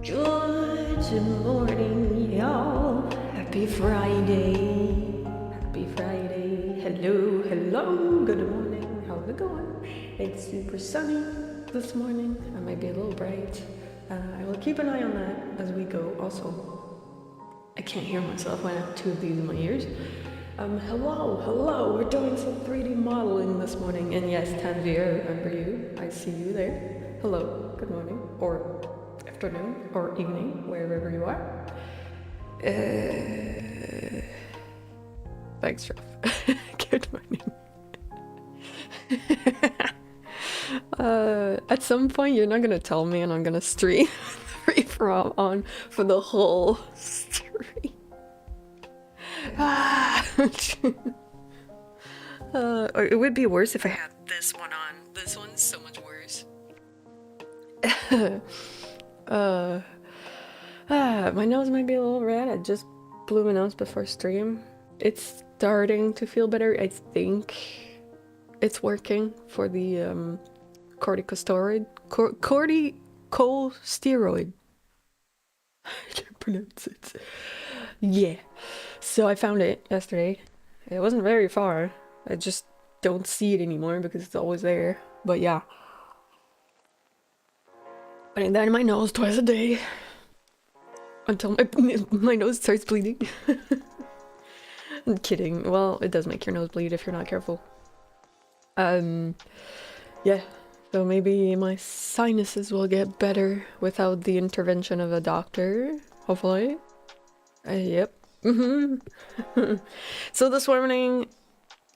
Good morning, y'all. Happy Friday. Happy Friday. Hello, hello. Good morning. How's it going? It's super sunny this morning. I might be a little bright. I will keep an eye on that as we go. Also, I can't hear myself when I have two of these in my ears. Hello. We're doing some 3D modeling this morning. And yes, Tanvir, I remember you. I see you there. Hello, good morning. Or afternoon or evening, wherever you are. Thanks, Trev. Good morning. At some point, you're not gonna tell me, and I'm gonna stream free from on for the whole stream. It would be worse if I had this one on. This one's so much worse. My nose might be a little red. I just blew my nose before stream. It's starting to feel better. I think it's working for the corticosteroid. Corticosteroid. I can't pronounce it. Yeah. So I found it yesterday. It wasn't very far. I just don't see it anymore because it's always there. But yeah. Putting that in my nose twice a day. Until my nose starts bleeding. I'm kidding. Well, it does make your nose bleed if you're not careful. Yeah. So maybe my sinuses will get better without the intervention of a doctor. Hopefully. Yep. So this morning,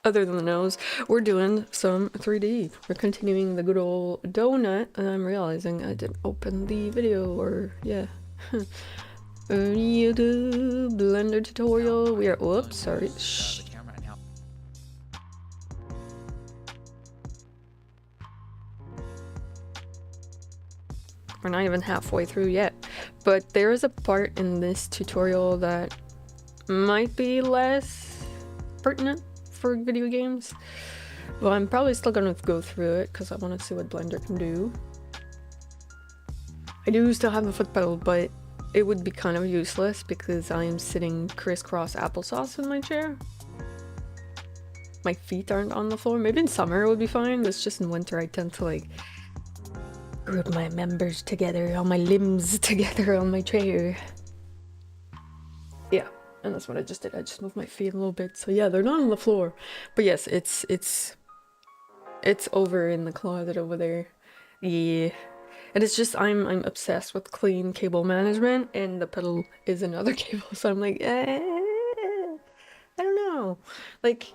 other than the nose, we're doing some 3D. We're continuing the good old donut, and I'm realizing I didn't open the video, or yeah. YouTube Blender tutorial. We are. Whoops, sorry. Shh. We're not even halfway through yet, but there is a part in this tutorial that might be less pertinent for video games. Well, I'm probably still gonna go through it because I want to see what Blender can do. I do still have the foot pedal, but it would be kind of useless because I am sitting crisscross applesauce in my chair. My feet aren't on the floor. Maybe in summer it would be fine. It's just in winter I tend to like group my members together, all my limbs together on my chair. Yeah, and that's what I just did. I just moved my feet a little bit. So yeah, they're not on the floor. But yes, it's over in the closet over there. Yeah. And it's just I'm obsessed with clean cable management, and the pedal is another cable, so I'm like, I don't know. Like,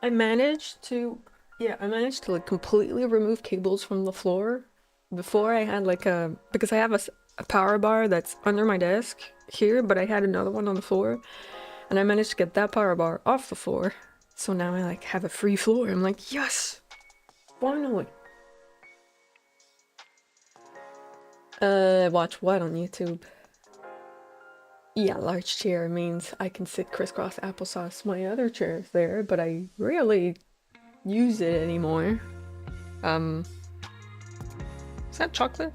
I managed to like completely remove cables from the floor. Before I had like because I have a power bar that's under my desk here, but I had another one on the floor, and I managed to get that power bar off the floor. So now I like have a free floor. I'm like, yes, finally. Watch what on YouTube? Yeah, large chair means I can sit crisscross applesauce. My other chair is there, but I rarely use it anymore. Is that chocolate?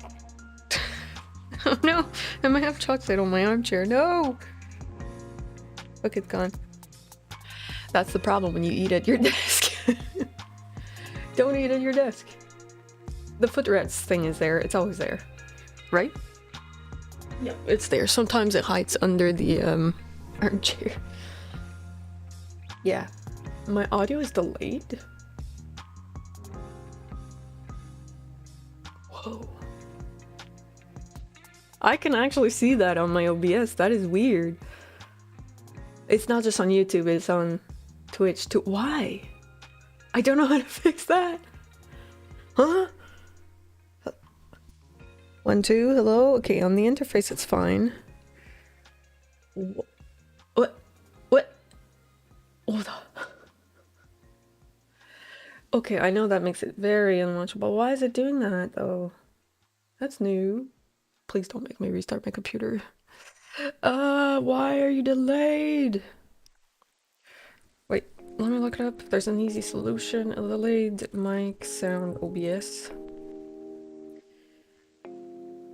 Oh no, I might have chocolate on my armchair. No! Look, it's gone. That's the problem when you eat at your desk. Don't eat at your desk. The footrest thing is there. It's always there. Right? Yeah, it's there. Sometimes it hides under the armchair. Yeah. My audio is delayed. Whoa. I can actually see that on my OBS. That is weird. It's not just on YouTube, it's on Twitch too. Why? I don't know how to fix that. Huh? 1, 2, hello? Okay, on the interface it's fine. What? Hold on. Okay, I know that makes it very unwatchable. Why is it doing that, though? That's new. Please don't make me restart my computer. Why are you delayed? Wait, let me look it up. If there's an easy solution. A delayed mic sound OBS.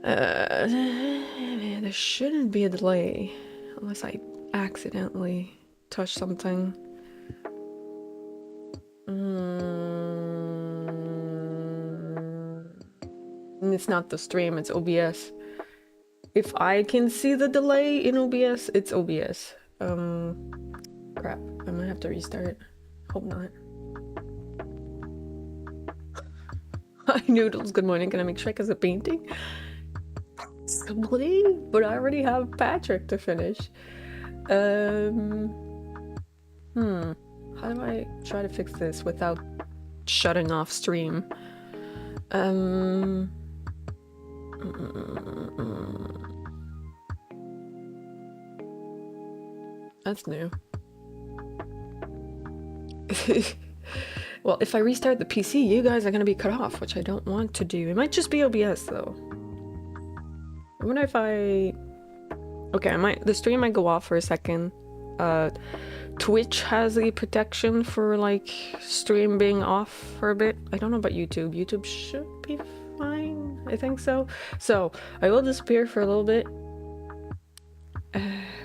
There shouldn't be a delay unless I accidentally touch something. It's not the stream, it's OBS. If I can see the delay in OBS, it's OBS. Crap, I might have to restart it. Hope not. Hi Noodles, good morning. Can I make Shrek as a painting? Possibly, but I already have Patrick to finish. How do I try to fix this without shutting off stream? That's new. Well, if I restart the PC, you guys are gonna be cut off, which I don't want to do. It might just be OBS though. I wonder if I... Okay, the stream might go off for a second. Twitch has a protection for like stream being off for a bit. I don't know about YouTube. YouTube should be fine. I think so. So I will disappear for a little bit.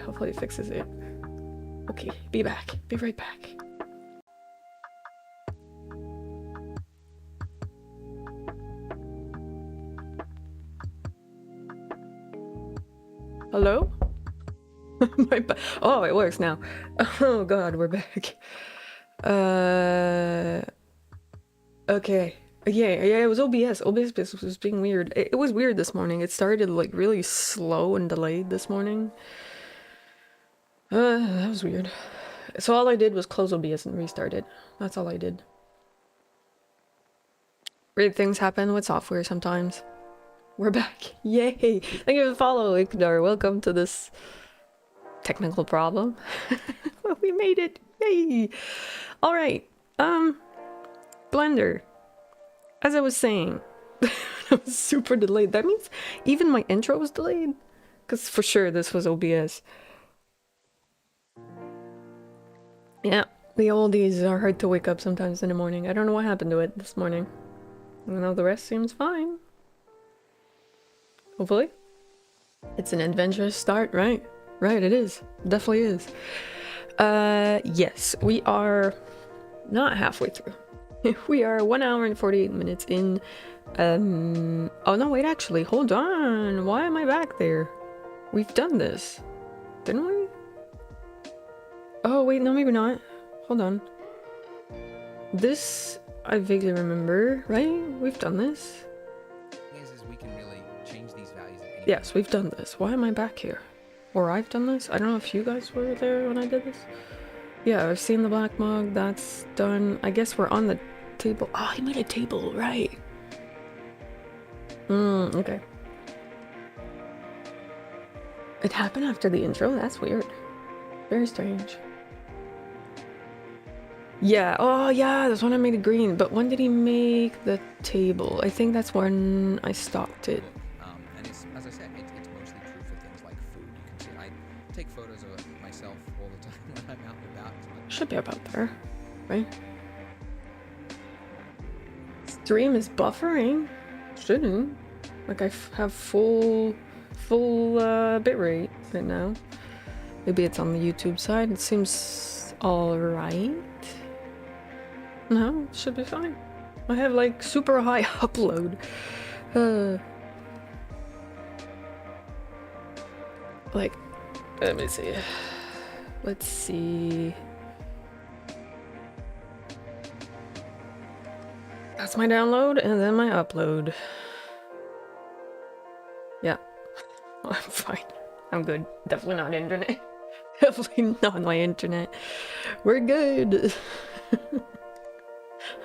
Hopefully it fixes it. Okay, be back. Be right back. Hello? Oh, it works now. Oh god, we're back. Okay. Yeah, it was OBS. OBS was being weird. It was weird this morning. It started like really slow and delayed this morning. That was weird. So all I did was close OBS and restart it. That's all I did. Weird things happen with software sometimes. We're back. Yay! Thank you for the follow, Ikdar. Welcome to this technical problem. We made it. Yay! Alright. Blender. As I was saying, it was super delayed. That means even my intro was delayed. Because for sure this was OBS. Yeah, the oldies are hard to wake up sometimes in the morning. I don't know what happened to it this morning. Even though the rest seems fine. Hopefully. It's an adventurous start, right? Right, it is. Definitely is. Yes, we are not halfway through. We are 1 hour and 48 minutes in. Oh no, wait, actually, hold on. Why am I back there? We've done this, didn't we? Oh, wait, no, maybe not. Hold on. This, I vaguely remember, right? We've done this. We can really change these values at any Yes, we've done this. Why am I back here? Or I've done this? I don't know if you guys were there when I did this. Yeah, I've seen the black mug. That's done. I guess we're on the table. Oh, he made a table, right. Okay. It happened after the intro? That's weird. Very strange. Yeah, oh yeah, that's when I made it green. But when did he make the table? I think that's when I stopped it. And it's, as I said, it's mostly true for things like food. You can see I take photos of it myself all the time when I'm out and about. Should be about there, right? Stream is buffering. Shouldn't. Like I have full bitrate right now. Maybe it's on the YouTube side. It seems alright. No, it should be fine. I have like super high upload. Like, let me see. Let's see. That's my download and then my upload. Yeah. I'm fine. I'm good. Definitely not internet. Definitely not my internet. We're good.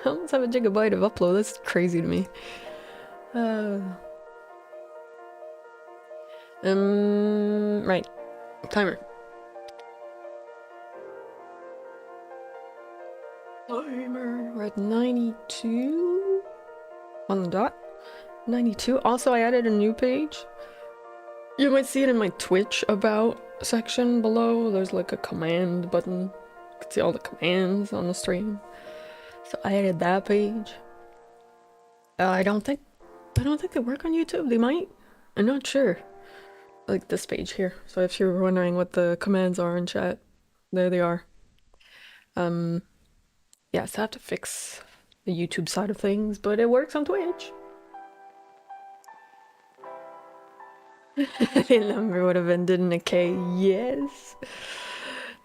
I almost have a gigabyte of upload. That's crazy to me. Right. Timer. Timer. We're at 92 on the dot. 92. Also, I added a new page. You might see it in my Twitch about section below. There's like a command button. You can see all the commands on the stream. So I added that page. I don't think they work on YouTube. They might. I'm not sure. Like this page here. So if you're wondering what the commands are in chat, there they are. Yeah, so I have to fix the YouTube side of things, but it works on Twitch. The number would have ended in a K. Yes.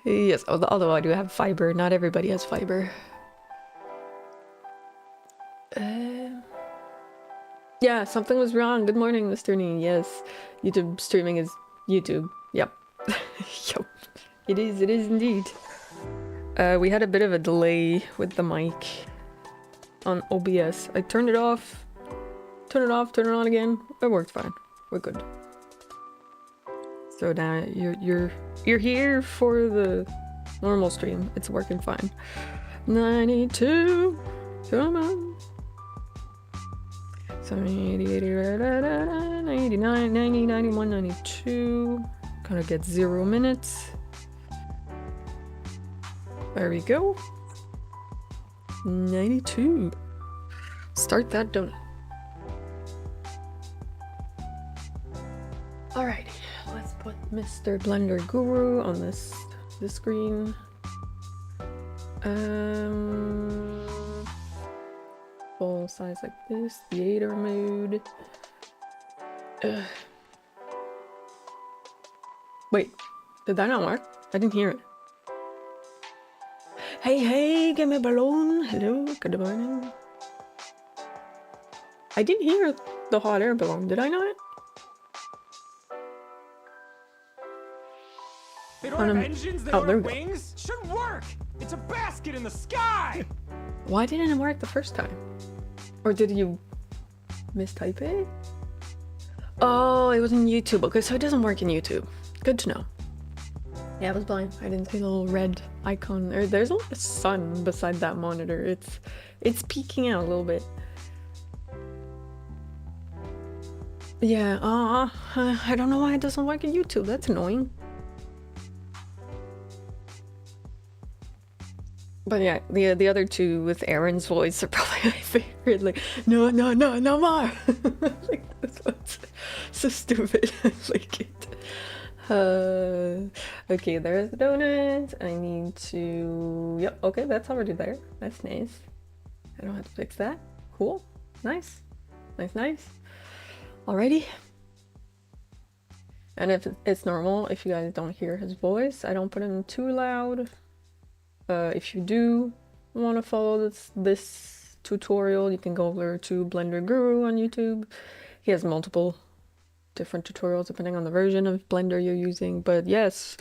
Yes, although I do have fiber. Not everybody has fiber. Yeah, something was wrong. Good morning, Mr. Nee. Yes, YouTube streaming is YouTube. Yep. Yep. It is indeed. We had a bit of a delay with the mic on OBS. I turned it off, turn it on again. It worked fine. We're good. So now you're here for the normal stream. It's working fine. 92. Come on. 70, 80, 89, 90, 91, 92. Kind of get 0 minutes. There we go. 92. Start that donut. Alrighty, let's put Mr. Blender Guru on this screen. Full size like this. Theater mode. Wait, did that not work? I didn't hear it. Hey, give me a balloon. Hello, good morning. I didn't hear the hot air balloon, did I not? They don't have engines, they don't have wings. Should work. It's a basket in the sky. Why didn't it work the first time? Or did you mistype it? Oh, it was in YouTube. Okay, so it doesn't work in YouTube. Good to know. Yeah, I was blind. I didn't see the little red icon. There's a little sun beside that monitor. It's peeking out a little bit. Yeah, I don't know why it doesn't work in YouTube. That's annoying. But yeah, the other two with Aaron's voice are probably my favorite. Like, no more. Like, this one's so stupid. I like it. Okay, there's the donut. I need to... Yep, okay, that's already there. That's nice. I don't have to fix that. Cool. Nice. Nice. Alrighty. And if it's normal, if you guys don't hear his voice, I don't put him too loud. If you do want to follow this tutorial, you can go over to Blender Guru on YouTube. He has multiple different tutorials depending on the version of Blender you're using. But yes,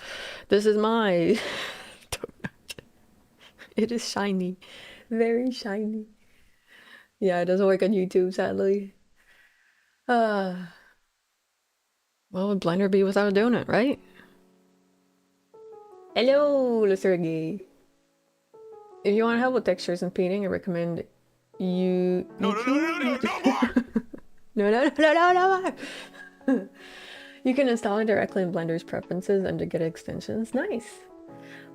this is my donut. It is shiny. Very shiny. Yeah, it doesn't work on YouTube, sadly. What would Blender be without a donut, right? Hello, Sergey. If you want help with textures and painting, I recommend you... No more! You can install it directly in Blender's preferences and to get extensions. Nice.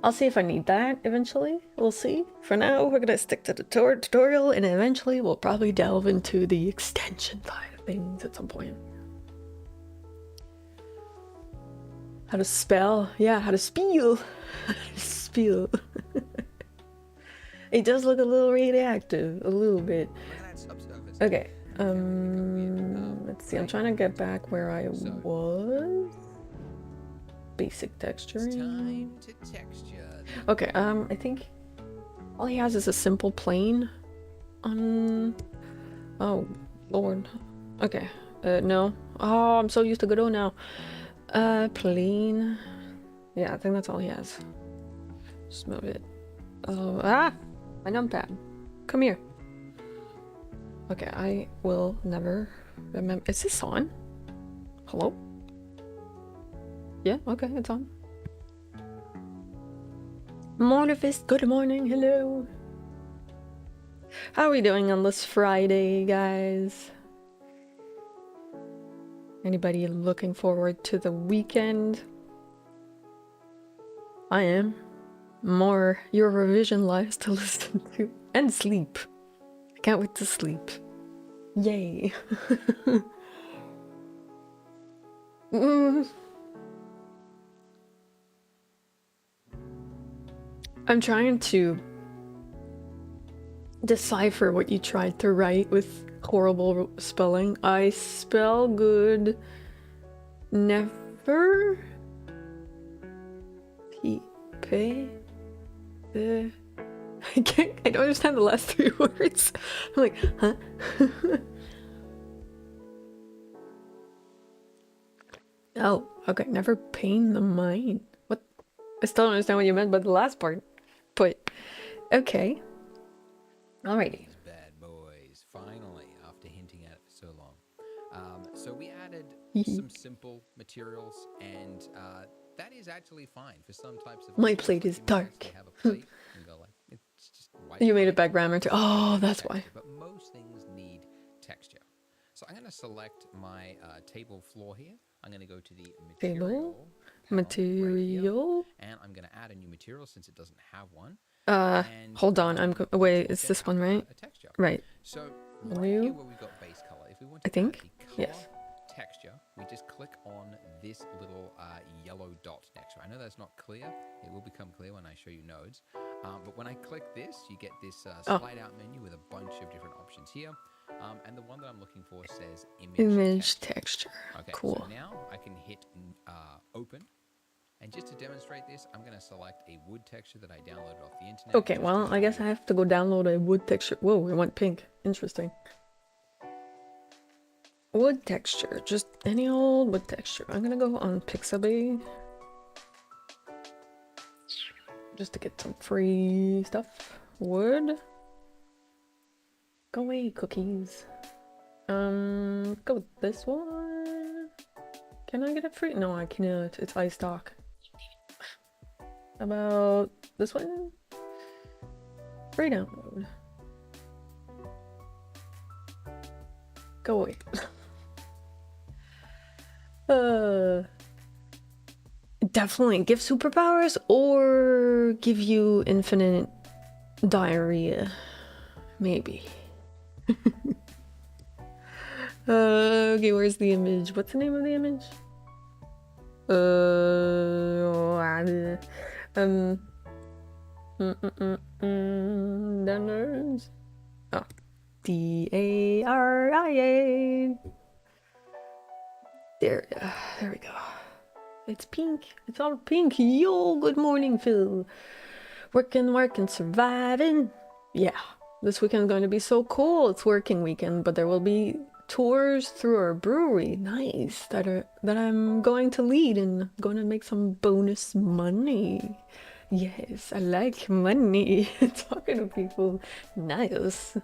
I'll see if I need that eventually. We'll see. For now, we're gonna stick to the tutorial, and eventually we'll probably delve into the extension side of things at some point. How to spell? Yeah, how to spiel. Spiel. It does look a little radioactive, a little bit. Okay, let's see, I'm trying to get back where I was. Basic texturing. Okay, I think all he has is a simple plane on... Oh, Lord. Okay, no. Oh, I'm so used to Godot now. Plane. Yeah, I think that's all he has. Just move it. Oh, my numpad. Come here. Okay, I will never remember. Is this on? Hello? Yeah, okay, it's on. Mortifist, good morning, hello. How are we doing on this Friday, guys? Anybody looking forward to the weekend? I am. More Eurovision lives to listen to. And sleep. I can't wait to sleep. Yay. Mm. I'm trying to decipher what you tried to write with horrible spelling. I spell good. Never. P. I can't. I don't understand the last 3 words. I'm like, huh? Oh, okay. Never pain the mind. What? I still don't understand what you meant by the last part. But okay. Alrighty. These bad boys, finally, after hinting at it for so long. So we added some simple materials, and that is actually fine for some types of. My plate is dark. Have a plate and go like, it's just white You made plate. it background too. Oh, that's why. But most things need texture. So I'm going to select my table floor here. I'm going to go to the Table? material. panel right here, Material. and I'm going to add a new material since it doesn't have one. And, Hold on. Wait, it's this one, right? A texture. Right. So right New. here where we've got base color, if we want to I think. add the color Yes. texture, we just click on this little yellow dot next to it. I know that's not clear. It will become clear when I show you nodes. But when I click this, you get this slide out menu with a bunch of different options here. And the one that I'm looking for says Image texture. Okay, Cool. so now I can hit open. And just to demonstrate this, I'm going to select a wood texture that I downloaded off the internet. Okay, just well, to I show guess you. I have to go download a wood texture. Whoa, it went pink. Interesting. Wood texture. Just any old wood texture. I'm gonna go on Pixabay. Just to get some free stuff. Wood. Go away, cookies. Go with this one. Can I get it free? No, I cannot. It's iStock. About this one? Free download. Go away. Definitely give superpowers or give you infinite diarrhea. Maybe. Okay, where's the image? What's the name of the image? Downloads. Oh, DARIA. There we go. It's pink. It's all pink. Yo, good morning, Phil. Working, surviving. Yeah, this weekend's going to be so cool. It's working weekend, but there will be tours through our brewery. Nice. That I'm going to lead and going to make some bonus money. Yes, I like money. Talking to people. Nice.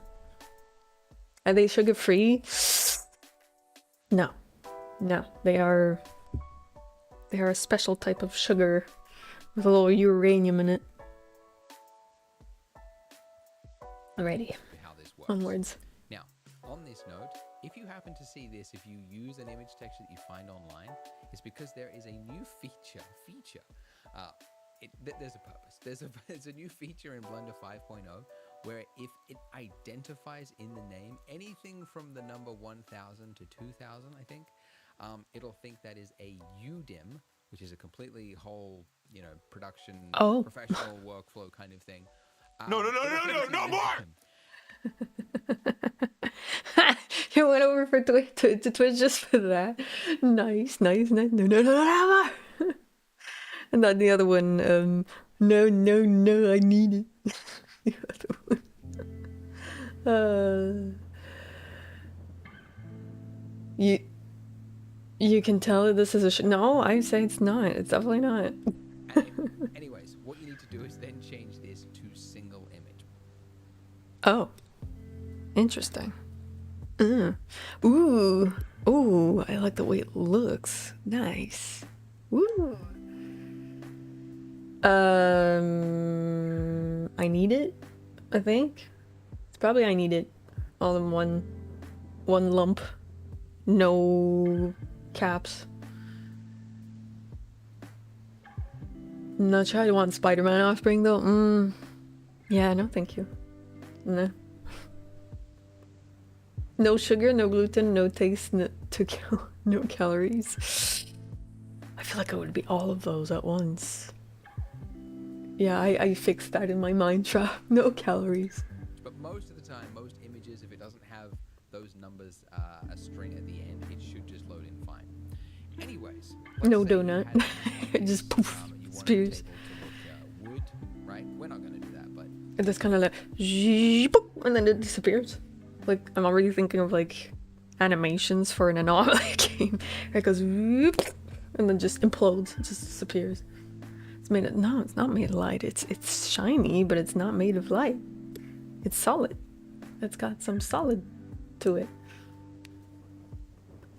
Are they sugar free? No. No, they are a special type of sugar with a little uranium in it. Alrighty, How this works. onwards. Now, on this note, if you happen to see this, if you use an image texture that you find online, it's because there is a new feature. There's a purpose. There's a new feature in Blender 5.0 where if it identifies in the name anything from the number 1000 to 2000, I think, it'll think that is a UDIM, which is a completely whole, production, professional workflow kind of thing. No more! You went over to Twitch just for that. Nice. No, more. And then the other one, no, I need it. The other one. You can tell this is no, I say it's not. It's definitely not. Anyways, what you need to do is then change this to single image. Oh, interesting. Ooh, I like the way it looks. Nice. Ooh. I need it. I think it's probably I need it all in one lump. No caps. Not sure I want Spider-Man Offspring though. Yeah, no thank you. No. No sugar, no gluten, no taste, no calories. feel like it would be all of those at once. Yeah, I fixed that in my mind trap. No calories. But most of the time, most images, if it doesn't have those numbers, a string at the end, it should just load in fine. Anyways, No let's say you donut. had It this, just poof, you wanted the spears. table to look wood, right? We're not going to do that, but It just kind of like, zzzz, boop, and then it disappears. Like, I'm already thinking of like animations for an Anomaly game. It goes, whoop, and then just implodes, it just disappears. It's made of, no, it's not made of light. It's shiny, but it's not made of light. It's solid. It's got some solid to it.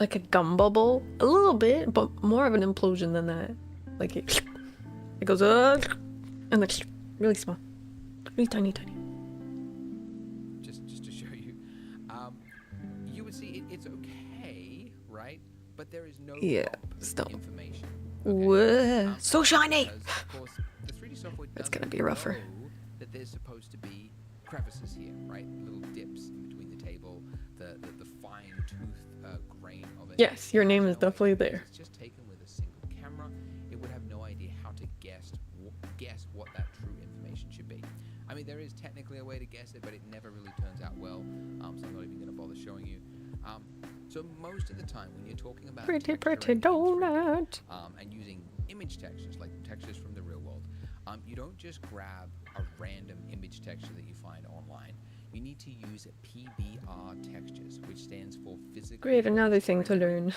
Like a gum bubble, a little bit, but more of an implosion than that. Like it goes up, and then really small, really tiny. just to show you, you would see it's okay, right? But there is no Yeah, bump stop. information. Whoa, so shiny! Because, of course, the 3D software That's doesn't gonna be rougher. know that there's supposed to be crevices here, right? Little dips in between the table, the fine tooth grain of it. Yes, your name is There's no definitely idea. there. It's just taken with a single camera. It would have no idea how to guess what that true information should be. I mean, there is technically a way to guess it, but it never really turns out well. So I'm not even going to bother showing you. So most of the time, when you're talking about Pretty texture in 3D, donut. and using image textures like textures from the real world, you don't just grab a random image texture that you find online. You need to use PBR textures, which stands for physical. Great, another thing to learn.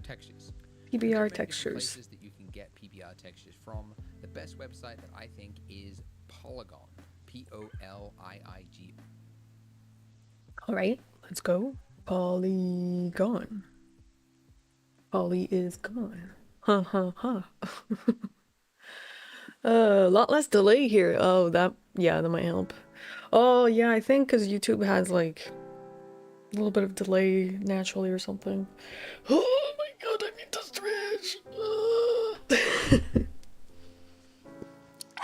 Textures. PBR There's many different textures. places that you can get PBR textures from. The best website that I think is Polygon. POLIIG. All right, let's go. Polygon. Poly is gone. Ha ha ha. A lot less delay here. Oh, that might help. Oh yeah, I think because YouTube has like a little bit of delay naturally or something. Oh my god, I need to stretch.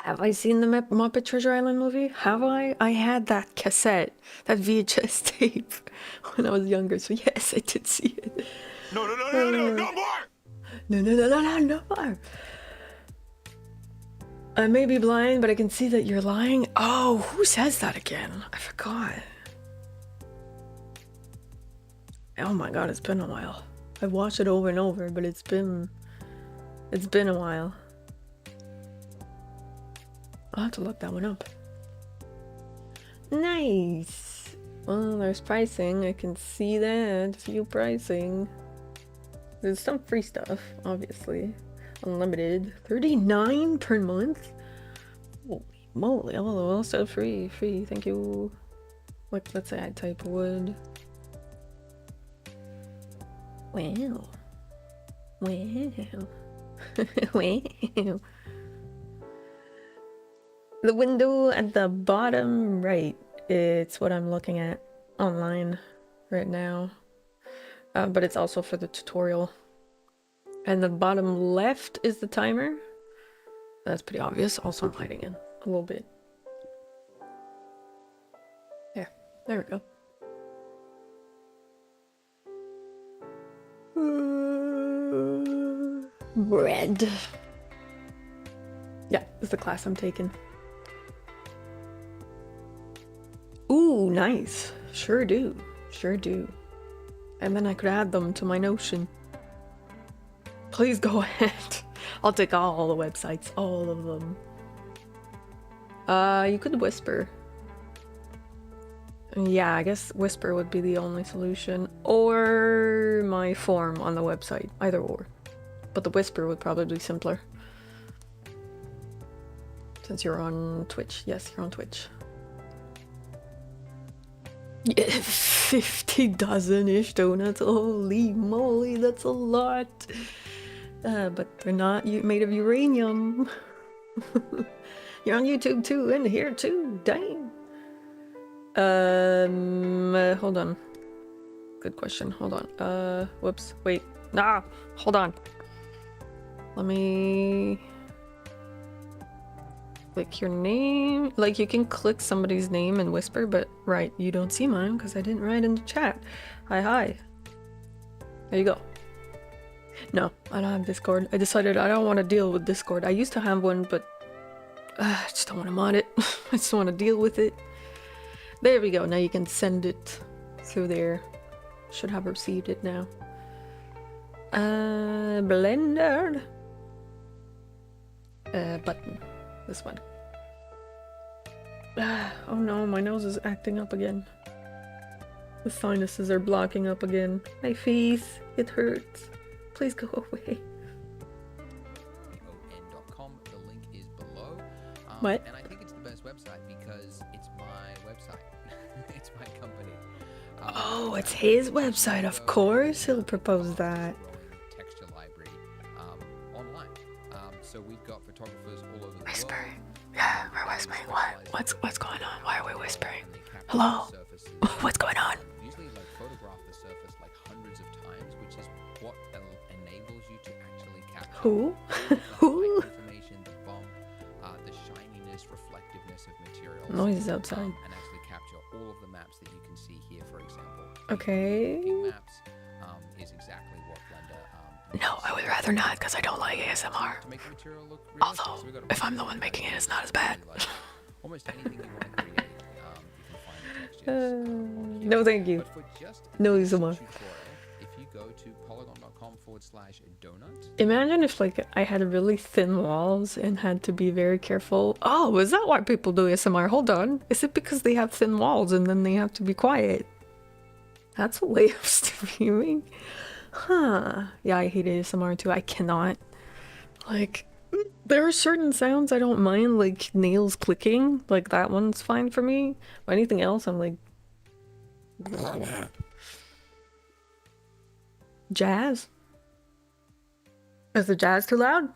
Have I seen the Muppet Treasure Island movie? Have I? I had that cassette, that VHS tape when I was younger, so yes, I did see it. No more! No more! I may be blind, but I can see that you're lying. Oh, who says that again? I forgot. Oh my god, it's been a while. I've watched it over and over, but it's been a while. I'll have to look that one up. Nice! Well, there's pricing. I can see that. View pricing. There's some free stuff, obviously. Unlimited. $39 per month? Holy moly. Oh, also free. Thank you. Like, let's say I type wood. Wow. Wow. The window at the bottom right, it's what I'm looking at online right now. But it's also for the tutorial. And the bottom left is the timer. That's pretty obvious. Also, I'm hiding in a little bit. There we go. Bread. Yeah, it's the class I'm taking. Ooh, nice. Sure do. And then I could add them to my Notion. Please go ahead. I'll take all the websites, all of them. You could whisper. Yeah, I guess whisper would be the only solution. Or my form on the website, either or. But the whisper would probably be simpler. Since you're on Twitch. Yes, you're on Twitch. Yeah, 50 dozen-ish donuts. Holy moly, that's a lot. But they're not made of uranium. You're on YouTube too, and here too. Dang. Hold on. Good question. Hold on. Whoops. Wait. Nah. Hold on. Let me click your name. Like, you can click somebody's name and whisper, but right, you don't see mine because I didn't write in the chat. Hi. There you go. No, I don't have Discord. I decided I don't want to deal with Discord. I used to have one, but I just don't want to mod it. I just want to deal with it. There we go. Now you can send it through there. Should have received it now. Blender. Button. This one. Oh no, my nose is acting up again. The sinuses are blocking up again. My face, it hurts. Please go away. on.com. The link is below. What? And I think it's the best website because it's my website. It's my company. Oh, it's his website, of course. He'll propose that. Texture library online. So we've got photographers all over the Whispering. world. Yeah, we're whispering. What's going on? Why are we whispering? Hello? What's going on? Usually like photograph the surface like hundreds of times, which is what enables you to actually capture Who? all the light information, the bump, the shininess, reflectiveness of materials. Noise outside. And actually capture all of the maps that you can see here, for example. Okay. Looking maps is exactly what Blender No, I would rather not because I don't like ASMR. to make the material look realistic. Although, So we've got a if I'm the one making it, it's not as bad. like almost anything you want to create, you can find the textures. on here. No, thank you. But for just No this ASMR. tutorial, if you go to polygon.com/donut, Imagine if like I had really thin walls and had to be very careful. Oh, is that why people do ASMR? Hold on. Is it because they have thin walls and then they have to be quiet? That's a way of streaming. Huh. Yeah, I hate ASMR too. I cannot. Like, there are certain sounds I don't mind, like nails clicking. Like, that one's fine for me. But anything else, I'm like... Jazz? Is the jazz too loud?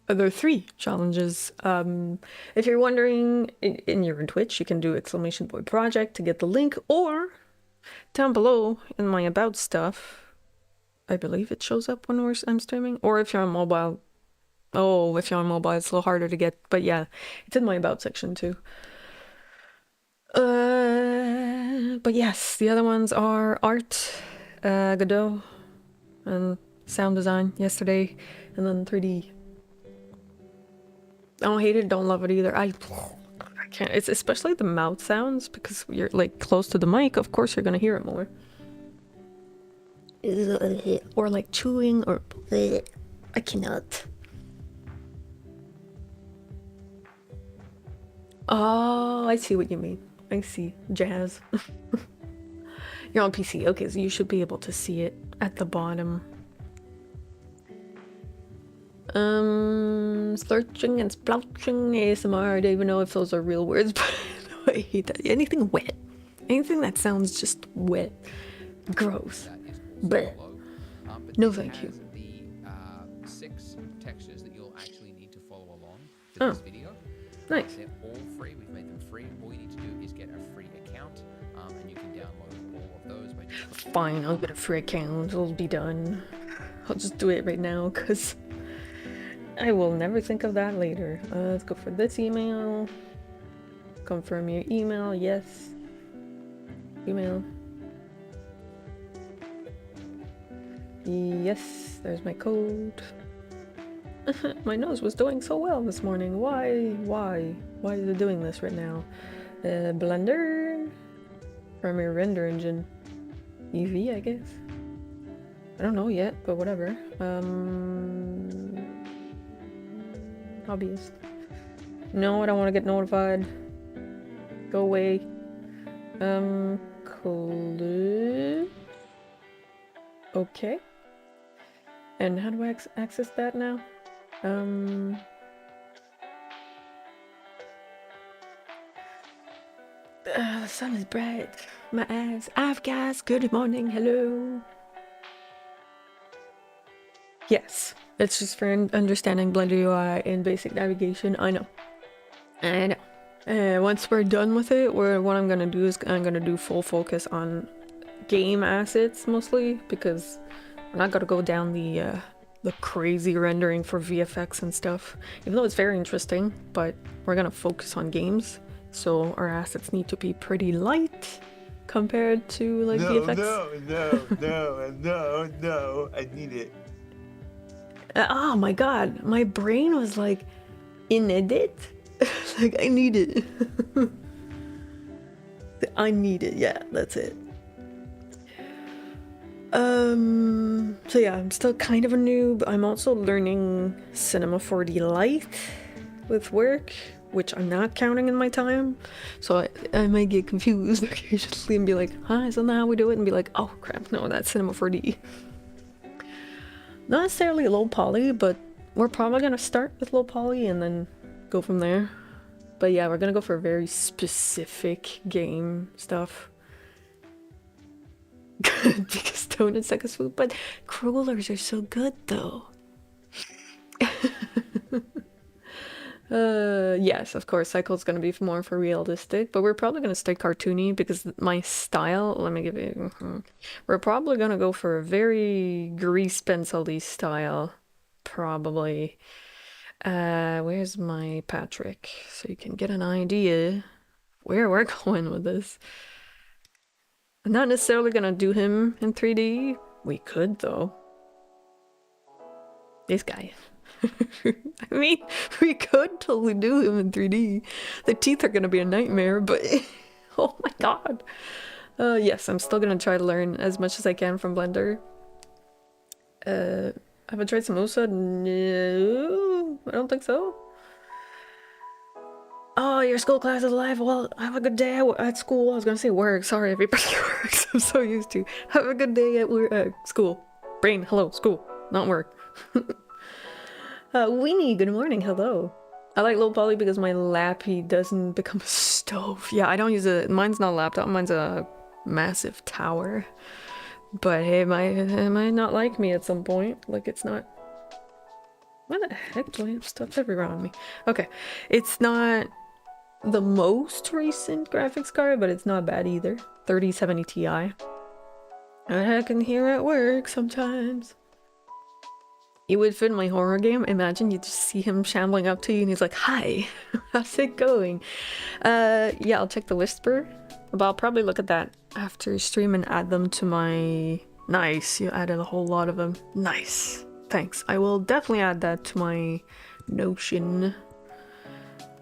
There are 3 challenges. If you're wondering, in your Twitch, you can do exclamation point project to get the link, or down below in my about stuff, I believe it shows up when I'm streaming, or if you're on mobile. Oh, if you're on mobile, it's a little harder to get, but yeah, it's in my about section too. But yes, the other ones are art, Godot, and sound design yesterday, and then 3D. I don't hate it, don't love it either. I can't. It's especially the mouth sounds, because you're like close to the mic, of course you're gonna hear it more. Or like chewing, or I cannot. Oh, I see what you mean. I see. Jazz. You're on PC. Okay, so you should be able to see it at the bottom. Slurching and splouching ASMR. I don't even know if those are real words, but I hate that. Anything wet. Anything that sounds just wet. Gross. that is also Bleh. below. But No, this thank you. has the 6 textures that you'll actually need to follow along to Oh. this video. Nice. They're all free. We've made them free. All you need to do is get a free account, and you can download all of those by just clicking. Fine, I'll get a free account. It'll be done. I'll just do it right now, because I will never think of that later. Let's go for this email. Confirm your email. Yes. Email. Yes, there's my code. My nose was doing so well this morning. Why? Why is it doing this right now? Blender? Primary render engine. Eevee, I guess. I don't know yet, but whatever. Hobbyist. No, I don't want to get notified. Go away. Clue. Okay. And how do I access that now? The sun is bright. My eyes. Guys, good morning. Hello. Yes, it's just for understanding Blender UI and basic navigation. I know. Once we're done with it, what I'm gonna do is I'm gonna do full focus on game assets mostly, because we're not gonna go down the crazy rendering for VFX and stuff. Even though it's very interesting, but we're gonna focus on games, so our assets need to be pretty light, compared to like VFX. No, I need it. Oh my god, my brain was like, in edit? Like, I need it. I need it, yeah, that's it. So yeah, I'm still kind of a noob. I'm also learning Cinema 4D Lite with work, which I'm not counting in my time. So I might get confused occasionally and be like, huh, isn't that how we do it? And be like, oh crap, no, that's Cinema 4D. Not necessarily low poly, but we're probably gonna start with low poly and then go from there. But yeah, we're gonna go for very specific game stuff. Because donuts like a swoop, but crullers are so good though. Yes, of course, Cycle's gonna be more for realistic, but we're probably gonna stay cartoony because my style, let me give you, we're probably gonna go for a very grease pencil-y style, probably. Where's my Patrick? So you can get an idea where we're going with this. I'm not necessarily gonna do him in 3D. We could though. This guy. I mean, we could totally do him in 3D. The teeth are gonna be a nightmare, but oh my god. Yes, I'm still gonna try to learn as much as I can from Blender. Have I tried Samosa? No, I don't think so. Oh, your school class is live. Well, have a good day at school. I was gonna say work. Sorry, everybody works. I'm so used to. Have a good day at work, school. Brain, hello, school, not work. Weenie, good morning, hello. I like low poly because my lappy doesn't become a stove. Yeah, I don't use it. Mine's not a laptop. Mine's a massive tower. But hey, it might not like me at some point. Like it's not. What the heck? Do I have stuff everywhere on me? Okay, it's not the most recent graphics card, but it's not bad either. 3070 Ti. I can hear at work sometimes. He would fit in my horror game. Imagine you just see him shambling up to you and he's like, hi, how's it going? Yeah, I'll check the Whisper. But I'll probably look at that after stream and add them to my... Nice, you added a whole lot of them. Nice, thanks. I will definitely add that to my Notion.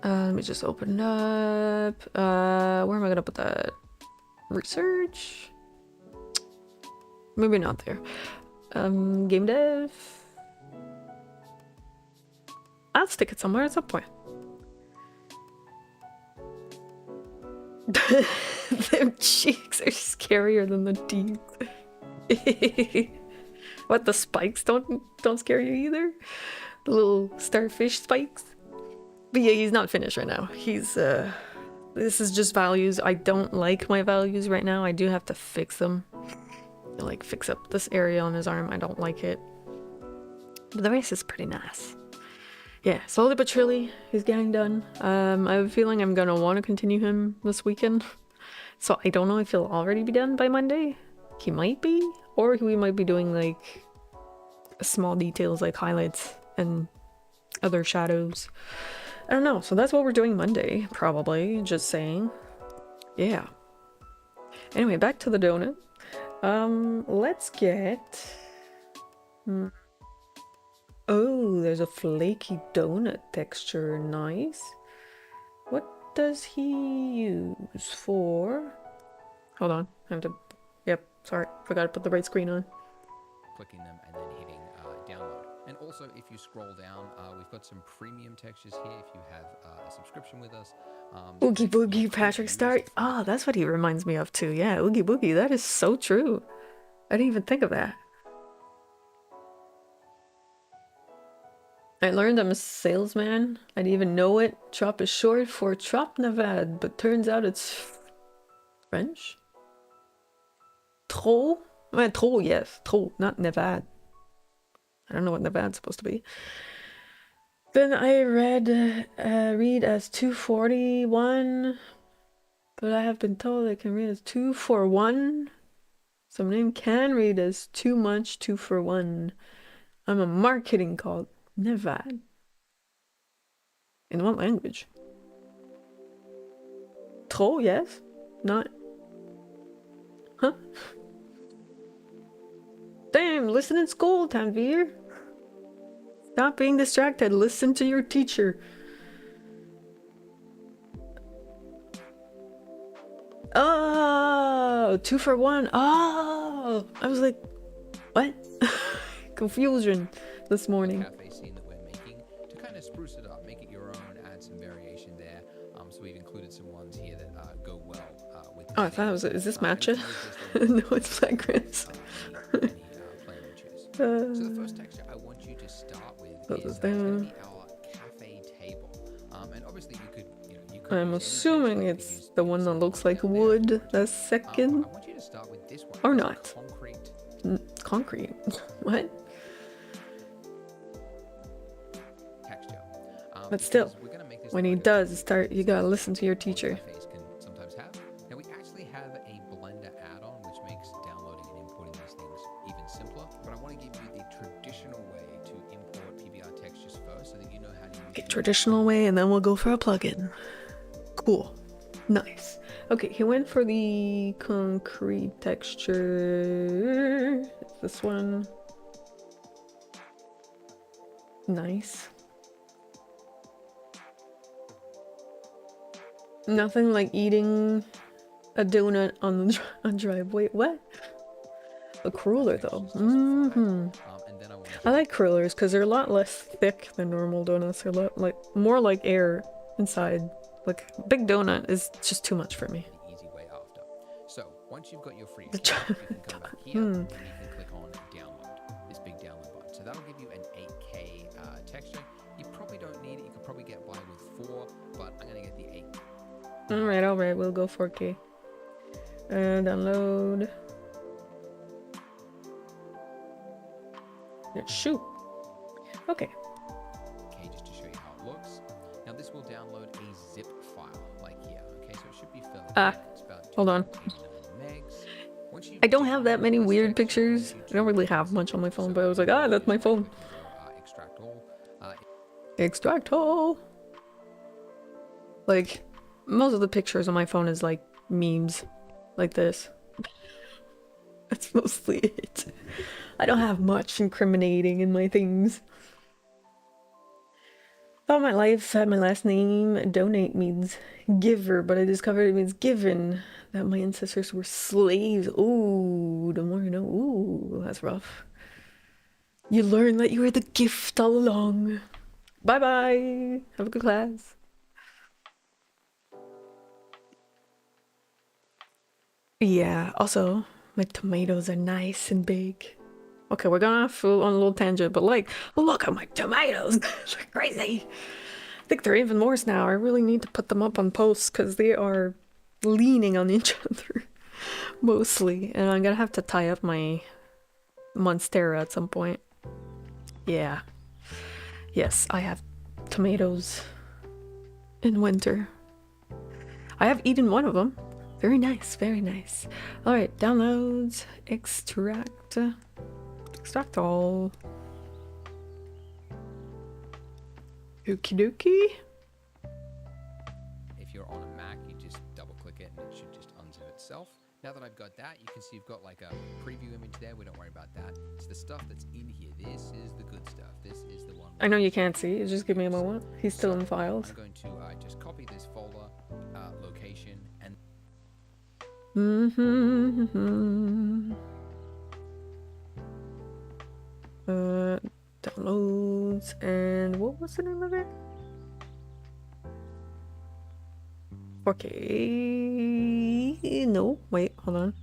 Let me just open it up. Where am I gonna put that? Research? Maybe not there. Game dev. I'll stick it somewhere at some point. Them cheeks are scarier than the teeth. What, the spikes don't scare you either? The little starfish spikes? But yeah, he's not finished right now. He's this is just values. I don't like my values right now. I do have to fix them. Like fix up this area on his arm. I don't like it. But the rest is pretty nice. Yeah, slowly but surely, he's getting done. I have a feeling I'm gonna want to continue him this weekend. So I don't know if he'll already be done by Monday. He might be, or we might be doing like small details like highlights and other shadows. I don't know. So that's what we're doing Monday, probably. Just saying. Yeah. Anyway, back to the donut. Let's get... Oh, there's a flaky donut texture. Nice. What does he use for? Hold on. I have to... Yep, sorry. Forgot to put the right screen on. Clicking them and then hitting download. And also, if you scroll down, we've got some premium textures here if you have a subscription with us. Oogie Boogie Patrick Star. Ah, that's what he reminds me of too. Yeah, Oogie Boogie. That is so true. I didn't even think of that. I learned I'm a salesman. I didn't even know it. Trop is short for Trop Navad, but turns out it's French. Trop? Well, trop, yes. Trop, not Nevad. I don't know what Nevad's supposed to be. Then I read as 241, but I have been told I can read as 241. Some name can read as too much 2 for 1. I'm a marketing called Nevad. In what language? Trop, yes. Not Huh? Damn, listen in school, Tanvir. Stop being distracted. Listen to your teacher. Oh, 2 for 1. Oh, I was like, what? Confusion this morning. Cafe scene that we're making to kind of spruce it up, make it your own, add some variation there. So we've included some ones here that go well with. Oh, I thought it was. Is this matcha? And No, it's fragrance. any plain you choose. So the first texture I want you to start with is gonna be our cafe table. And obviously you could, you could. I'm use any assuming texture. You it's could use the one that some looks like down there. wood. The But second. I want you to start with this one. Or It's not. Concrete. Concrete. What? Texture. But still, because we're gonna make this when he logo does start, you gotta listen to your teacher. cafes can sometimes have. Now we actually have a Blender add-on which makes downloading and importing these things even simpler. But I want to give you the traditional way to import PBR textures first, so that you know how to use Okay, the traditional way, and then we'll go for a plugin. Cool. Nice. Okay, he went for the concrete texture. This one. Nice. Nothing like eating a donut on the driveway. What? A cruller though. and then I like crullers because they're a lot less thick than normal donuts. They're a lot more like air inside. Like big donut is just too much for me. the easy way after. So once you've got your free The stuff, you can come back here and you can click on download, this big download button. So that'll give you an 8K texture. You probably don't need it. You could probably get by with 4, but I'm gonna get the 8. Alright, we'll go 4K. Download. Yeah, shoot. Okay. Okay, just to show you how it looks. Now this will download a zip file like here. Okay, so it should be fairly quick. It's about Hold on. 289 megs. Once you I don't have that many download this weird texture, pictures. I don't really have much on my phone, but I was like, so that's my phone. extract all. Extract all. Like, most of the pictures on my phone is like memes. Like this. That's mostly it. I don't have much incriminating in my things. Thought my life had my last name. Donate means giver, but I discovered it means given. That my ancestors were slaves. Ooh, the more you know. Ooh, that's rough. You learn that you were the gift all along. Bye bye. Have a good class. Yeah, also, my tomatoes are nice and big. Okay, we're gonna off on a little tangent, but like, look at my tomatoes. They're crazy. I think they're even worse now. I really need to put them up on posts because they are leaning on each other mostly. And I'm gonna have to tie up my Monstera at some point. Yeah. Yes, I have tomatoes in winter. I have eaten one of them. Very nice, very nice. Alright, downloads, extract all. Okie dokie. If you're on a Mac, you just double click it and it should just unzip itself. Now that I've got that, you can see you've got like a preview image there. We don't worry about that. It's the stuff that's in here. This is the good stuff. This is the one. I know you can't see, just give me a moment. He's still in files. I'm going to just copy this folder, location, and Downloads, and what was the name of it? Okay, no, wait, hold on.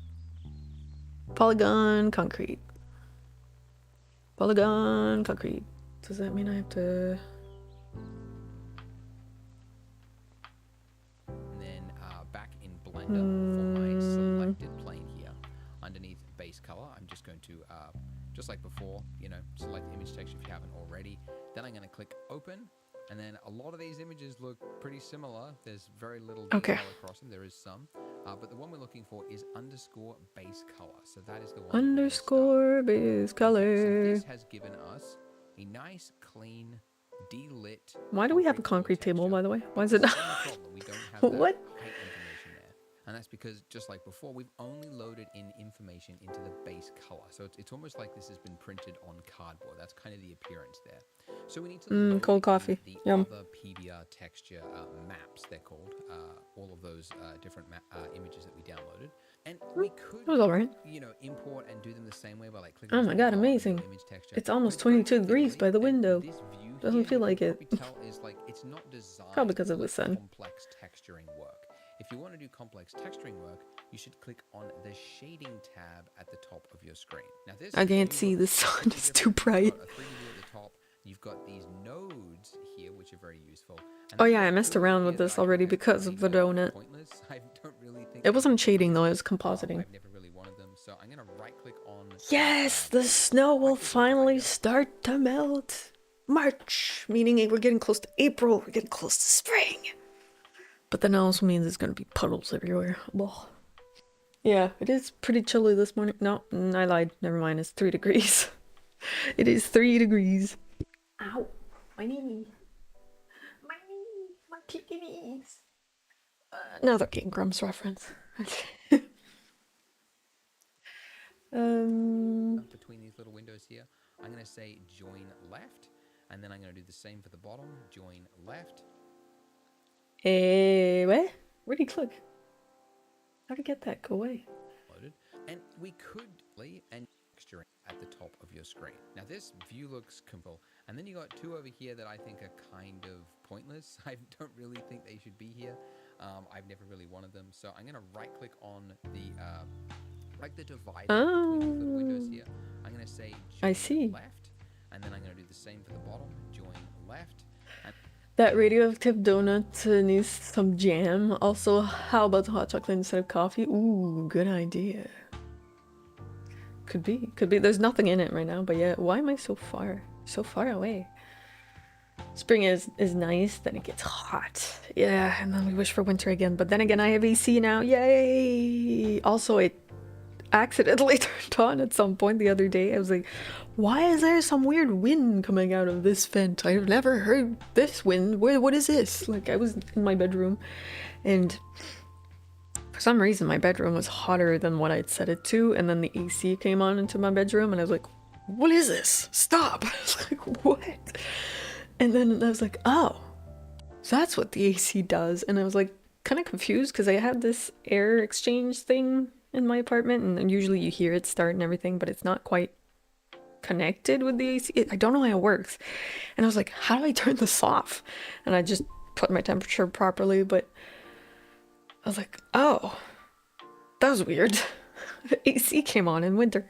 Polygon concrete. Polygon concrete. Does that mean I have to? and then back in Blender for my selected plane here, underneath base color, I'm just going to, just like before, select the image texture if you haven't already. Then I'm going to click open, and then a lot of these images look pretty similar. There's very little detail across them. There is some, but the one we're looking for is underscore base color. So that is the one. Underscore base So color. this has given us a nice, clean, delit. Why do we have a concrete table, by the way? Why is it? We don't have that What? height information there. And that's because, just like before, we've only loaded in information into the base color. So it's almost like this has been printed on cardboard. That's kind of the appearance there. So we need to load Cold in coffee. the Yum. other PBR texture maps, they're called, all of those different images that we downloaded. And we could, It was alright. you know, import and do them the same way by like clicking Oh this my little god, dot on your amazing. image texture. It's But almost kind of 22 degrees fiddly, by the and window. this view Doesn't here, feel you like can it. probably tell is like it's not designed Probably because of for the sun. complex texturing work. If you want to do complex texturing work, you should click on the shading tab at the top of your screen. Now this I can't view see, the looks sun completely is too different. bright. You've got a 3D view at the top. You've got these nodes here, which are very useful. And Oh then yeah, I you've got messed two over around here with that this I think already are because of the kind donut. pointless. I don't really think It wasn't they should be shading though, it here. was compositing. I've never really wanted them, so I'm gonna right-click on. Yes, the snow will right-click on finally Divider. start to melt. March, meaning we're getting close to April, we're getting close to spring. But that also means it's gonna be puddles everywhere. Ugh. Yeah, it is pretty chilly this morning. No, I lied. Never mind, it's 3 degrees. It is 3 degrees. Ow, my knee. My knee, my clicky knees. Another Game Grumps reference. Between these little windows here, I'm going to say join left, and then I'm going to do the same for the bottom, join left. Where? Where'd he click? How'd he get that? Go away. Loaded. And we could lay and texturing at the top of your screen. Now this view looks simple, and then you got two over here that I think are kind of pointless. I don't really think they should be here. I've never really wanted them, so I'm going to right click on the like the divider between these little windows here. I'm going to say join I see. left, and then I'm going to do the same for the bottom, join left. And That radioactive donut needs some jam. Also, how about the hot chocolate instead of coffee? Ooh, good idea. Could be. Could be. There's nothing in it right now, but yeah. Why am I so far? So far away. Spring is nice, then it gets hot. Yeah, and then we wish for winter again. But then again, I have AC now. Yay! Also, it accidentally turned on at some point the other day. I was like, why is there some weird wind coming out of this vent? I've never heard this wind. What is this? Like, I was in my bedroom, and for some reason my bedroom was hotter than what I'd set it to, and then the AC came on into my bedroom, and I was like, what is this? Stop! I was like, what? And then I was like, oh, that's what the AC does. And I was like kind of confused because I had this air exchange thing in my apartment, and usually you hear it start and everything, but it's not quite connected with the AC. I don't know how it works. And I was like, how do I turn this off? And I just put my temperature properly, but I was like, oh, that was weird. The AC came on in winter.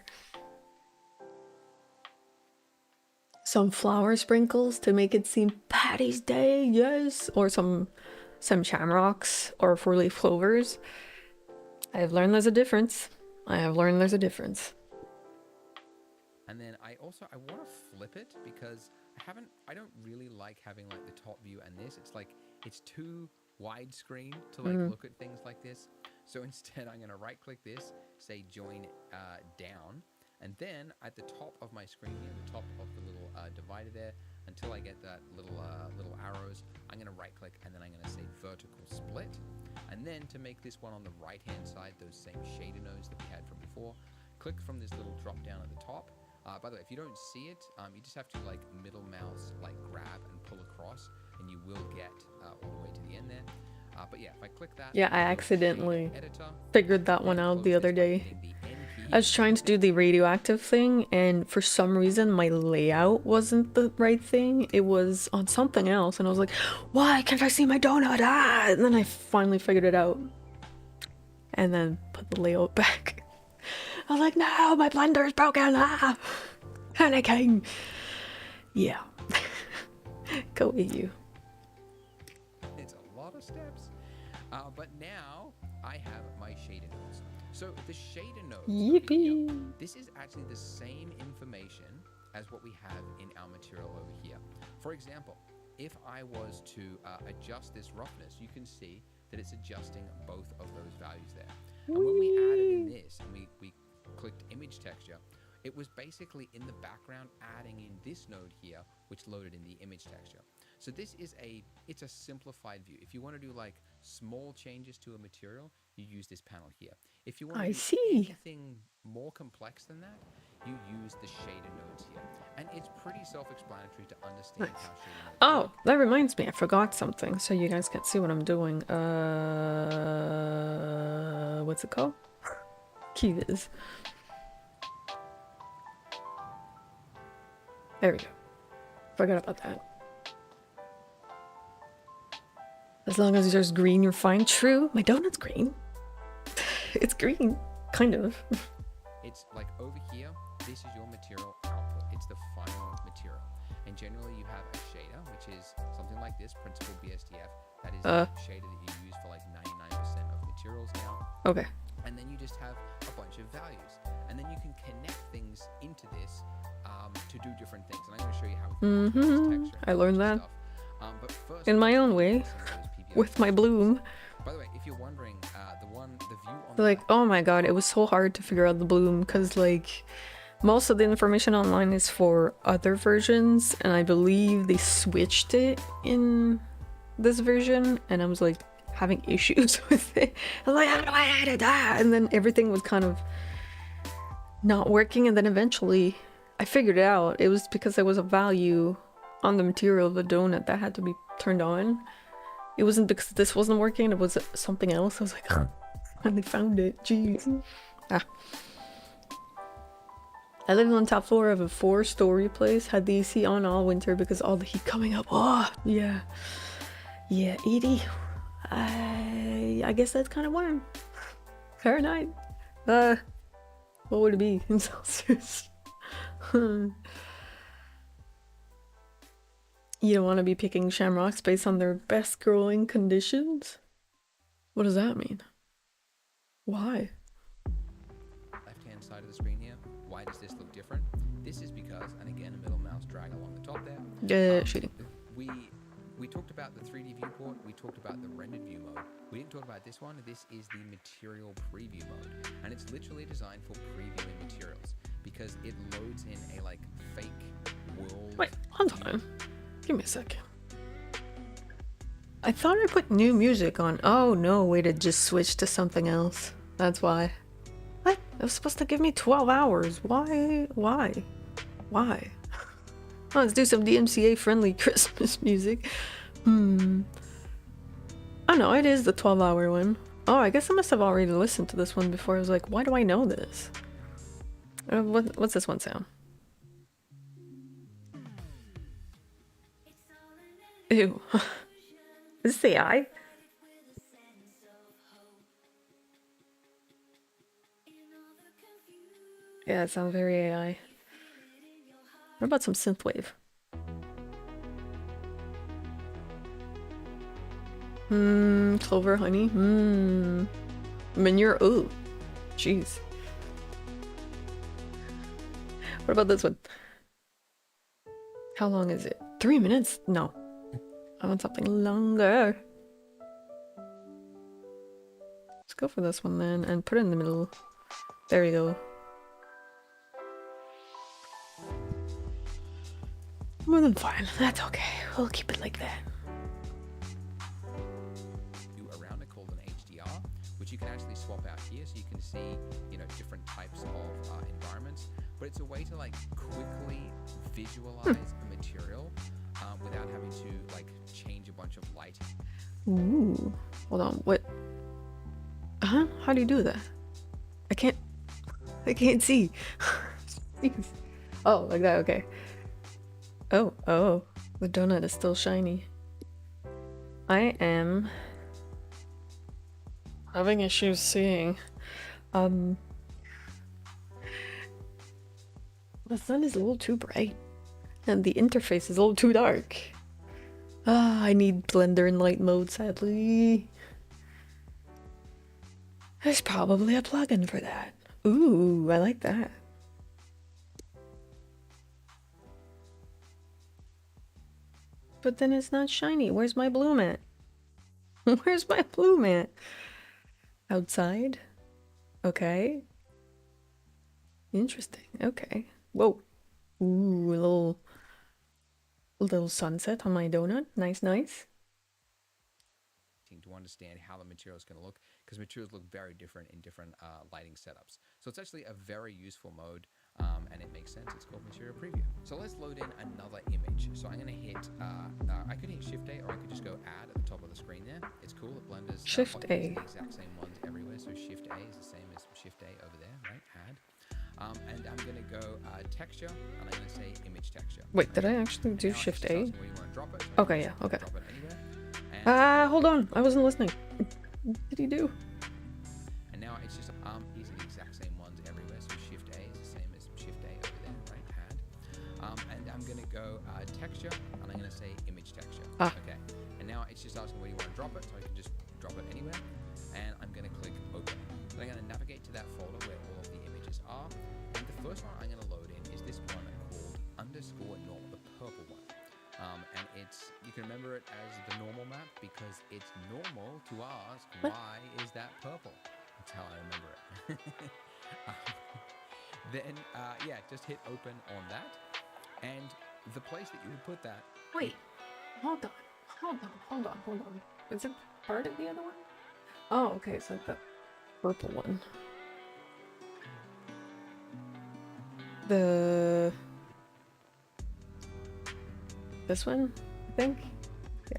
Some flower sprinkles to make it seem Patty's Day, yes. Or some shamrocks or 4-leaf clovers. I have learned there's a difference. And then I want to flip it because I don't really like having like the top view and this. It's like, it's too widescreen to like look at things like this. So instead I'm going to right click this, say join down. And then at the top of my screen here, the top of the little divider there, until I get that little arrows, I'm going to right click and then I'm going to say vertical split. And then to make this one on the right hand side, those same shader nodes that we had from before, click from this little drop down at the top. By the way, if you don't see it, you just have to like middle mouse, like grab and pull across, and you will get all the way to the end there. But yeah, if I click that, Yeah, I accidentally figured that one out the other day. I was trying to do the radioactive thing, and for some reason my layout wasn't the right thing. It was on something else, and I was like, why can't I see my donut? Ah! And then I finally figured it out. And then put the layout back. I was like, no, my blender's broken! Ah! Panicking! Yeah. Go EU. It's a lot of steps. But now I have my shader nodes. So the shader nodes, Yippee! here, this is actually the same information as what we have in our material over here. For example, if I was to adjust this roughness, you can see that it's adjusting both of those values there. And when we added in this and we clicked image texture, it was basically in the background adding in this node here, which loaded in the image texture. So this is it's a simplified view. If you want to do like small changes to a material, you use this panel here. If you want I to do see. anything more complex than that, you use the shader nodes here. And it's pretty self-explanatory to understand how shader nodes Oh, work. that reminds me, I forgot something, so you guys can see what I'm doing. What's it called? Keyviz. There we go. Forgot about that. As long as there's green, you're fine. True. My donut's green. It's green. Kind of. It's like over here, this is your material output. It's the final material. And generally you have a shader, which is something like this, Principal BSDF. That is the shader that you use for like 99% of materials now. Okay. And then you just have a bunch of values. And then you can connect things into this to do different things. And I'm going to show you how we can do this texture. I learned that. Stuff. But first, In my own way. With my bloom. By the way, if you're wondering, the view on Like, oh my god, it was so hard to figure out the bloom because, like, most of the information online is for other versions, and I believe they switched it in this version, and I was like having issues with it. I was like, how do I edit that? And then everything was kind of not working, and then eventually I figured it out. It was because there was a value on the material of the donut that had to be turned on. It wasn't because this wasn't working, it was something else. I was like, finally found it. Jeez. Ah. I lived on top floor of a 4-story place, had the AC on all winter because all the heat coming up. Oh, yeah. Yeah, Edie. I guess that's kind of warm. Fahrenheit. What would it be in Celsius? You don't want to be picking shamrocks based on their best growing conditions? What does that mean? Why? left-hand side of the screen here. Why does this look different? This is because, and again, a middle mouse drag along the top there. Shooting. We talked about the 3D viewport. We talked about the rendered view mode. We didn't talk about this one. This is the material preview mode, and it's literally designed for previewing materials because it loads in a like fake world. Wait, hold on. Give me a second. I thought I put new music on. Oh no, wait, it just switched to something else. That's why. What? It was supposed to give me 12 hours. Why? Why? Why? Oh, let's do some DMCA friendly Christmas music. Oh no, it is the 12-hour one. Oh, I guess I must have already listened to this one before. I was like, why do I know this? What's this one sound? Ew. Is this AI? Yeah, it sounds very AI. What about some synthwave? Clover honey. Manure. Ooh. Jeez. What about this one? How long is it? 3 minutes? No. I want something longer. Let's go for this one then and put it in the middle. There we go. More than fine. That's okay. We'll keep it like that. Around it called an HDR, which you can actually swap out here, so you can see, you know, different types of environments. But it's a way to like quickly visualize a material without having to like change a bunch of lighting. Ooh. Hold on. What? How do you do that? I can't see. Oh, like that. Okay. Oh, the donut is still shiny. I am having issues seeing. The sun is a little too bright and the interface is a little too dark. I need Blender in light mode, sadly. There's probably a plugin for that. Ooh, I like that. But then it's not shiny. Where's my bloom at? Where's my bloom at? Outside? Okay. Interesting. Okay. Whoa. Ooh, a little sunset on my donut. Nice, nice. To understand how the material is going to look, because materials look very different in different lighting setups. So it's actually a very useful mode, and it makes sense. It's called Material Preview. So let's load in another image. So I'm going to hit, I could hit Shift A, or I could just go Add at the top of the screen there. It's cool that Blender's Shift A. the exact same ones everywhere. So Shift A is the same as Shift A over there, right? Add. And I'm going to go texture, and I'm going to say image texture. Wait, did I actually do Now it's Shift just A? asking where you want to drop it, so Okay, you yeah, can okay. drop it anywhere. And, Hold on. I wasn't listening. What did he do? and now it's just these are the exact same ones everywhere. So Shift A is the same as Shift A over there, right? Add. And I'm going to go texture, and I'm going to say image texture. Okay. And now it's just asking where you want to drop it, so I can just drop it anywhere. And I'm going to click open. So I'm going to navigate to that folder where all of the images are. And the first one I'm going to load in is this one called _normal, the purple one. And it's, you can remember it as the normal map because it's normal to ask, What? why is that purple? That's how I remember it. Then, yeah, just hit open on that. And the place that you would put that, Wait. Hold on. Is it part of the other one? Oh, okay. It's like the purple one. This one, I think? Yeah.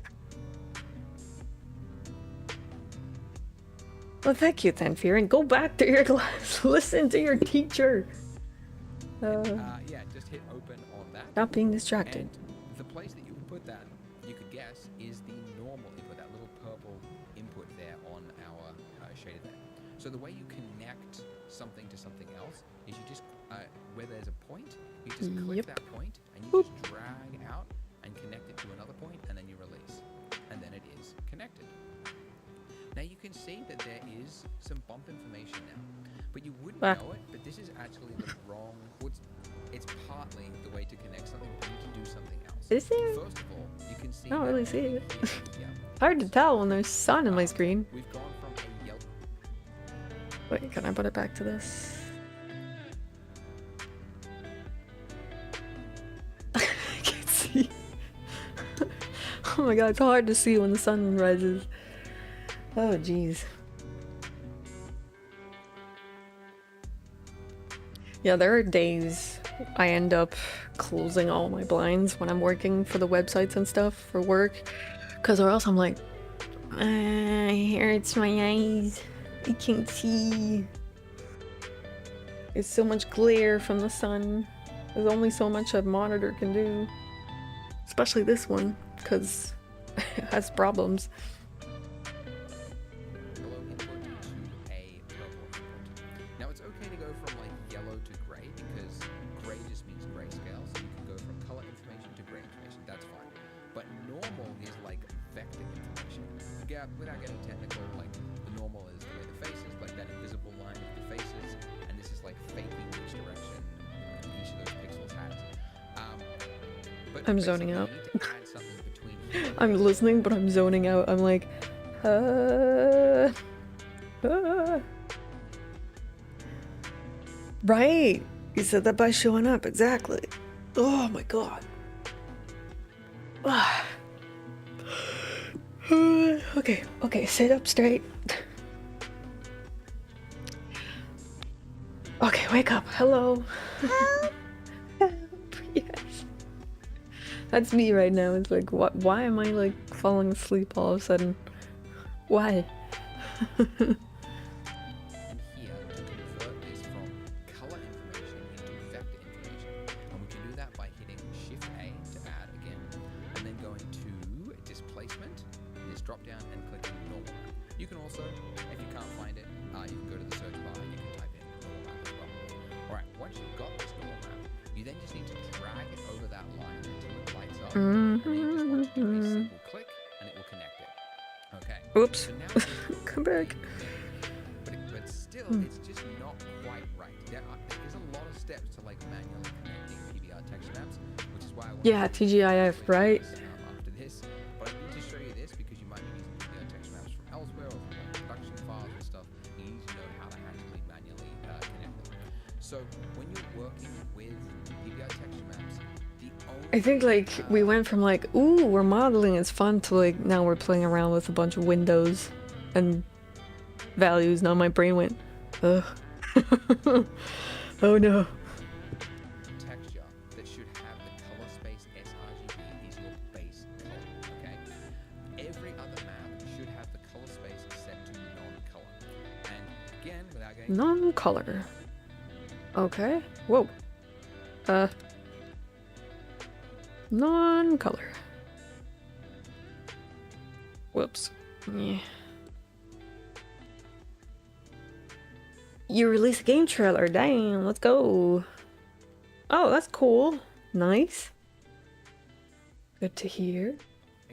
Well, thank you, Thanfear, go back to your class. Listen to your teacher. yeah, just hit open on that. Stop being distracted. And the place that you would put that, you could guess, is the normal input, that little purple input there on our shader there. So the way you connect something to something else is you just, where there's a point, you just click that point and you just drag out and connect it to another point, and then you release. And then it is connected. Now you can see that there is some bump information now, but you wouldn't know it, but this is actually the wrong, it's partly the way to connect something, but you can do something else. Is there? First of all, you can see I don't that really see it. yeah, Hard to tell when there's sun in my screen. we've gone from a yellow. Wait, can I put it back to this? I can't see. Oh my god, it's hard to see when the sun rises. Oh jeez. Yeah, there are days I end up closing all my blinds when I'm working for the websites and stuff for work, because or else I'm like, it hurts my eyes. I can't see. There's so much glare from the sun. There's only so much a monitor can do. Especially this one, because it has problems. Yellow input to a purple input. Now it's okay to go from like yellow to gray because gray just means grayscale, so you can go from color information to gray information. That's fine. But normal is like vector information. Yeah, without getting technical, like the normal is the way the face is, like that invisible line of the faces, and this is like faking which direction each of those pixels has. But I'm zoning out. basically you need to add something between here. I'm listening, but I'm zoning out. I'm like, Right. You said that by showing up, exactly. Oh my god. Okay, sit up straight. Okay, wake up. Hello. Help. Yes. That's me right now. It's like, what? Why am I like falling asleep all of a sudden? Why? And here to convert this from color information into vector information. And we can do that by hitting Shift A to add again, and then going to displacement, this drop down, and clicking normal map. You can also, if you can't find it, you can go to the search bar and you can type in normal map as well. Alright, once you've got this normal map, you then just need to drag it over that line until it lights up, and then you just want to do a single click and it will connect it. Okay. Oops. So now it's Come back. but still, it's just not quite right. There's a lot of steps to like manually connecting PBR texture maps, which is why I want Yeah, TGIF, right? after this. But I need to show you this because you might be using PBR texture maps from elsewhere or from like production files and stuff. You need to know how to actually manually connect them. So when you're working with PBR texture maps, the only I think like we went from like, ooh, we're modeling, it's fun, to like now we're playing around with a bunch of windows and values. Now my brain went, ugh. Oh no. Texture that should have the color space sRGB is your base color, okay? Every other map should have the color space set to non-color. And again, without getting Non-color. Okay. Whoa. Non-color. Whoops. Yeah. You release a game trailer. Damn, let's go. Oh, that's cool. Nice. Good to hear.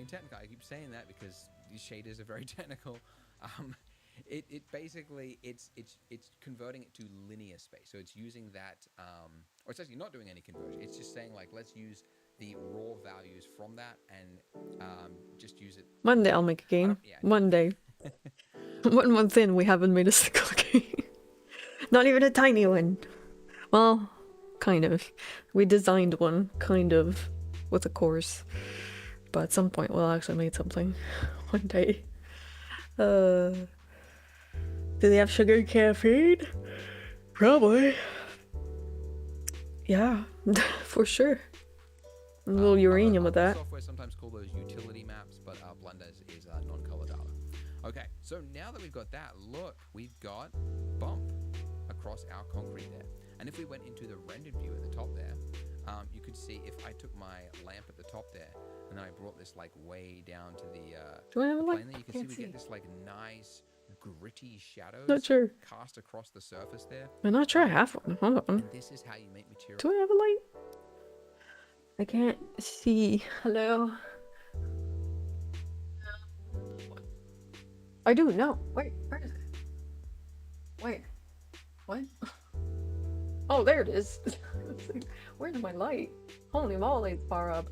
in technical, I keep saying that because these shaders are very technical. It basically it's converting it to linear space, so it's using that, or it's actually not doing any conversion. It's just saying like, let's use the raw values from that and just use it. One day I'll make a game. Yeah. One day. 1 month in, we haven't made a single game. Not even a tiny one. Well, kind of. We designed one, kind of, with a course. But at some point we'll actually make something. One day. Do they have sugar and caffeine? Probably. Yeah, for sure. A little uranium with that. Software sometimes call those utility maps, but Blender is non-color data. Okay, so now that we've got that, look, we've got bump across our concrete there. And if we went into the rendered view at the top there, you could see if I took my lamp at the top there, and then I brought this like way down to the Do I have a light? plane there, you can see we get this like nice gritty shadows Not sure. cast across the surface there. I'm not sure I have one. Hold on. And this is how you make material. Do I have a light? I can't see. Hello? I do, no. Wait, where is it? Wait. What? Oh, there it is. Where's my light? Holy moly, it's far up.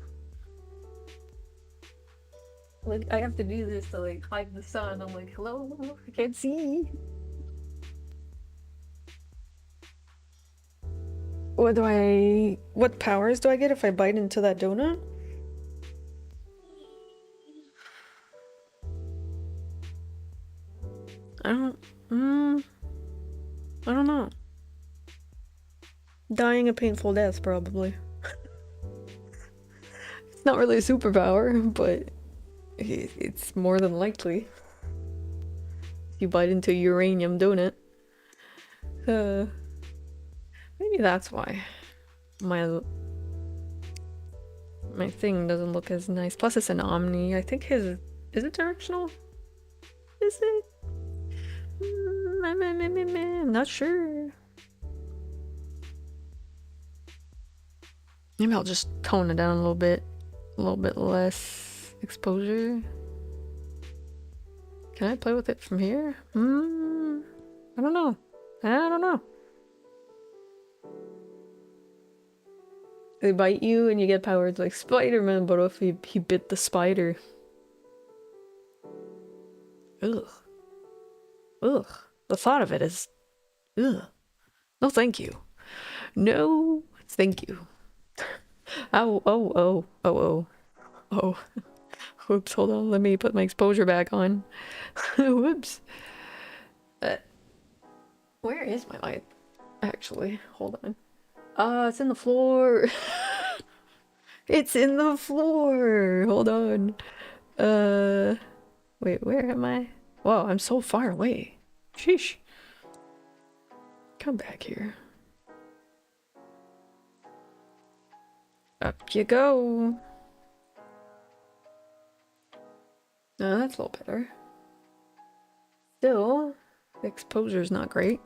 Like, I have to do this to like hide the sun. I'm like, hello? I can't see. What powers do I get if I bite into that donut? I don't know. Dying a painful death, probably. It's not really a superpower, but it's more than likely. If you bite into a uranium donut. Maybe that's why my thing doesn't look as nice. Plus it's an Omni. I think is it directional? Is it? I'm not sure. Maybe I'll just tone it down a little bit less exposure. Can I play with it from here? I don't know. They bite you and you get powers like Spider-Man, but if he bit the spider. Ugh. The thought of it is, ugh. No, thank you. No, thank you. Oh. Whoops, hold on. Let me put my exposure back on. Whoops. Where is my light? Actually, hold on. It's in the floor. It's in the floor. Hold on. Wait, where am I? Whoa, I'm so far away. Sheesh. Come back here. Up you go. No, that's a little better. Still, the exposure's not great.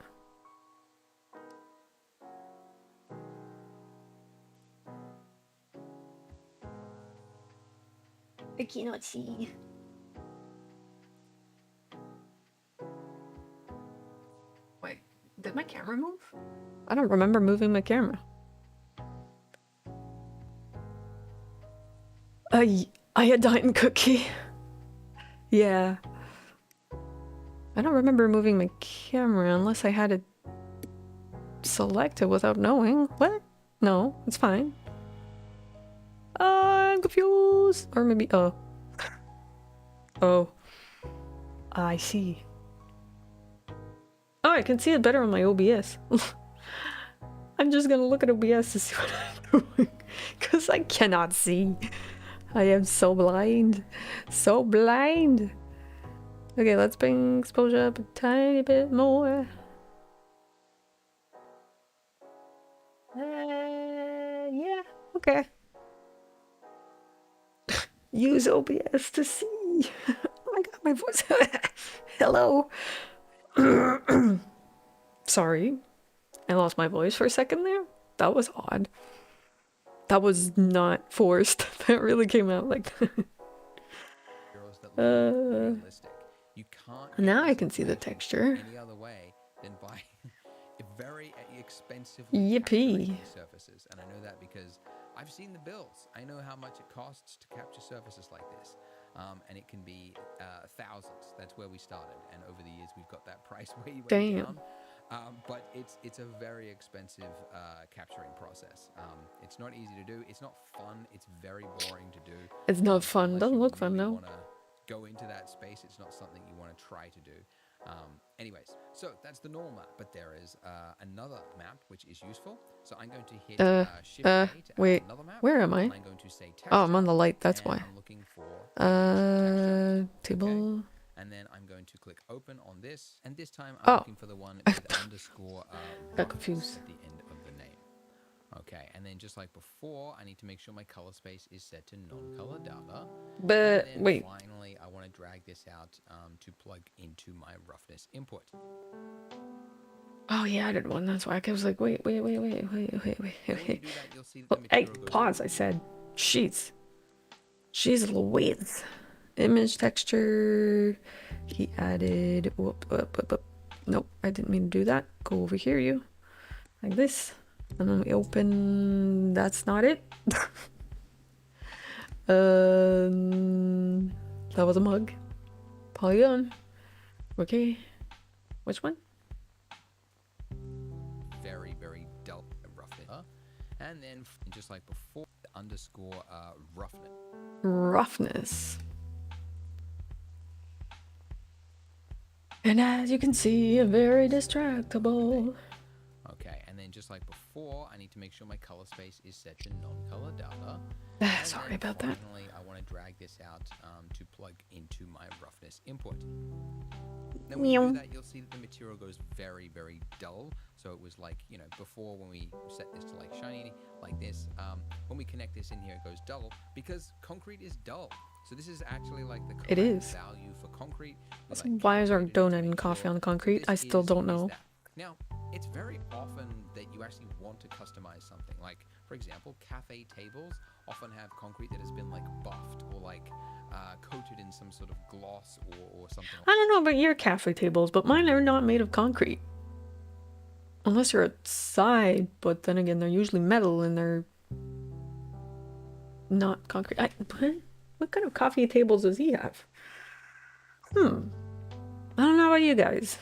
I cannot see. Wait, did my camera move? I don't remember moving my camera. I had Diet Cookie. Yeah. I don't remember moving my camera unless I had it selected without knowing. What? No, it's fine. I'm confused. Or maybe, oh. Oh. I see. Oh, I can see it better on my OBS. I'm just gonna look at OBS to see what I'm doing. Because I cannot see. I am so blind. So blind. Okay, let's bring exposure up a tiny bit more. Yeah, okay. Use OBS to see. Oh my god, my voice. Hello. Sorry. I lost my voice for a second there. That was odd. That was not forced. That really came out like Heroes that look realistic. You can't get now this I can see the information texture. any other way than by very expensive Yippee. surfaces. And I know that because I've seen the bills. I know how much it costs to capture surfaces like this. And it can be thousands. That's where we started. And over the years, we've got that price way Damn. down. But it's a very expensive capturing process. It's not easy to do. It's not fun. It's very boring to do. It's not fun. Unless Doesn't you look fun, really no. wanna go into that space. It's not something you want to try to do. Anyways, so that's the normal map, but there is another map which is useful. So I'm going to hit Shift A to add wait, another map. where am I? And I'm going to say texture. Oh, I'm on the light, that's and why. I'm looking for texture. Table. And then I'm going to click open on this. And this time Oh. I'm looking for the one with underscore Got confused. at the end of the name. Okay, and then just like before, I need to make sure my color space is set to non-color data. But And then wait, finally, I want to drag this out to plug into my roughness input. oh yeah, I did one. That's why I was like, wait. And when you do that, you'll see that the Hey, material goes pause. I said, jeez, jeez Louise. Image texture. He added. Whoop. Nope, I didn't mean to do that. Go over here, you. Like this. And then we open. That's not it. That was a mug. Polygon. Okay. Which one? very, very dull roughness. And then just like before, the underscore roughness. Roughness. And as you can see, I'm very distractible. Okay, and then just like before, I need to make sure my color space is set to non-color data. Sorry about that. Finally, I want to drag this out to plug into my roughness input. Then when you do that, you'll see that the material goes very, very dull. So it was like, you know, before when we set this to like shiny, like this, when we connect this in here, it goes dull because concrete is dull. So this is actually like the correct value for concrete. So why is our donut and coffee on the concrete? I still don't know. Now, it's very often that you actually want to customize something. Like, for example, cafe tables often have concrete that has been like buffed or like coated in some sort of gloss or something. I don't know about your cafe tables, but mine are not made of concrete. Unless you're outside, but then again, they're usually metal and they're not concrete. What kind of coffee tables does he have? I don't know about you guys.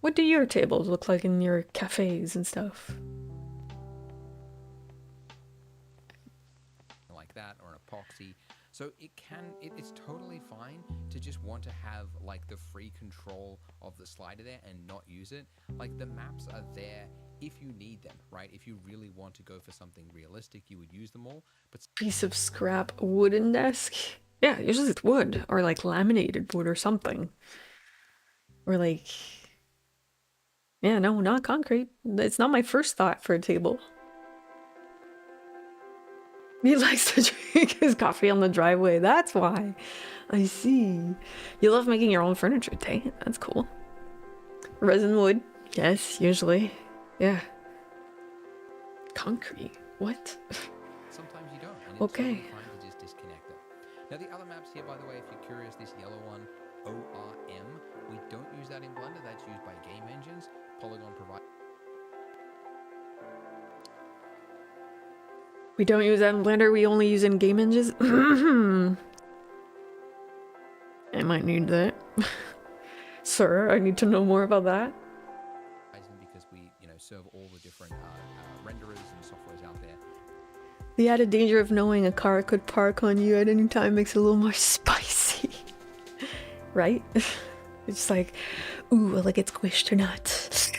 What do your tables look like in your cafes and stuff? Like that or an epoxy. So it's totally fine to just want to have like the free control of the slider there and not use it. Like the maps are there if you need them, right? If you really want to go for something realistic, you would use them all. But Piece of scrap wooden desk? Yeah, usually it's wood or like laminated wood or something. Or like, yeah, no, not concrete. It's not my first thought for a table. He likes to drink his coffee on the driveway. That's why. I see. You love making your own furniture, Tay. That's cool. Resin wood. Yes, usually. Yeah. Concrete. What? sometimes you don't. And it's Okay. totally fine to just disconnect them. Now the other maps here, by the way, if you're curious, this yellow one, ORM, we don't use that in Blender. That's used by game engines. Polygon provides. We don't use that in Blender, we only use in game engines. I might need that. Sir, I need to know more about that. Because we, serve all the different renderers and softwares out there. The added danger of knowing a car could park on you at any time makes it a little more spicy. Right? It's like, ooh, will it get squished or not?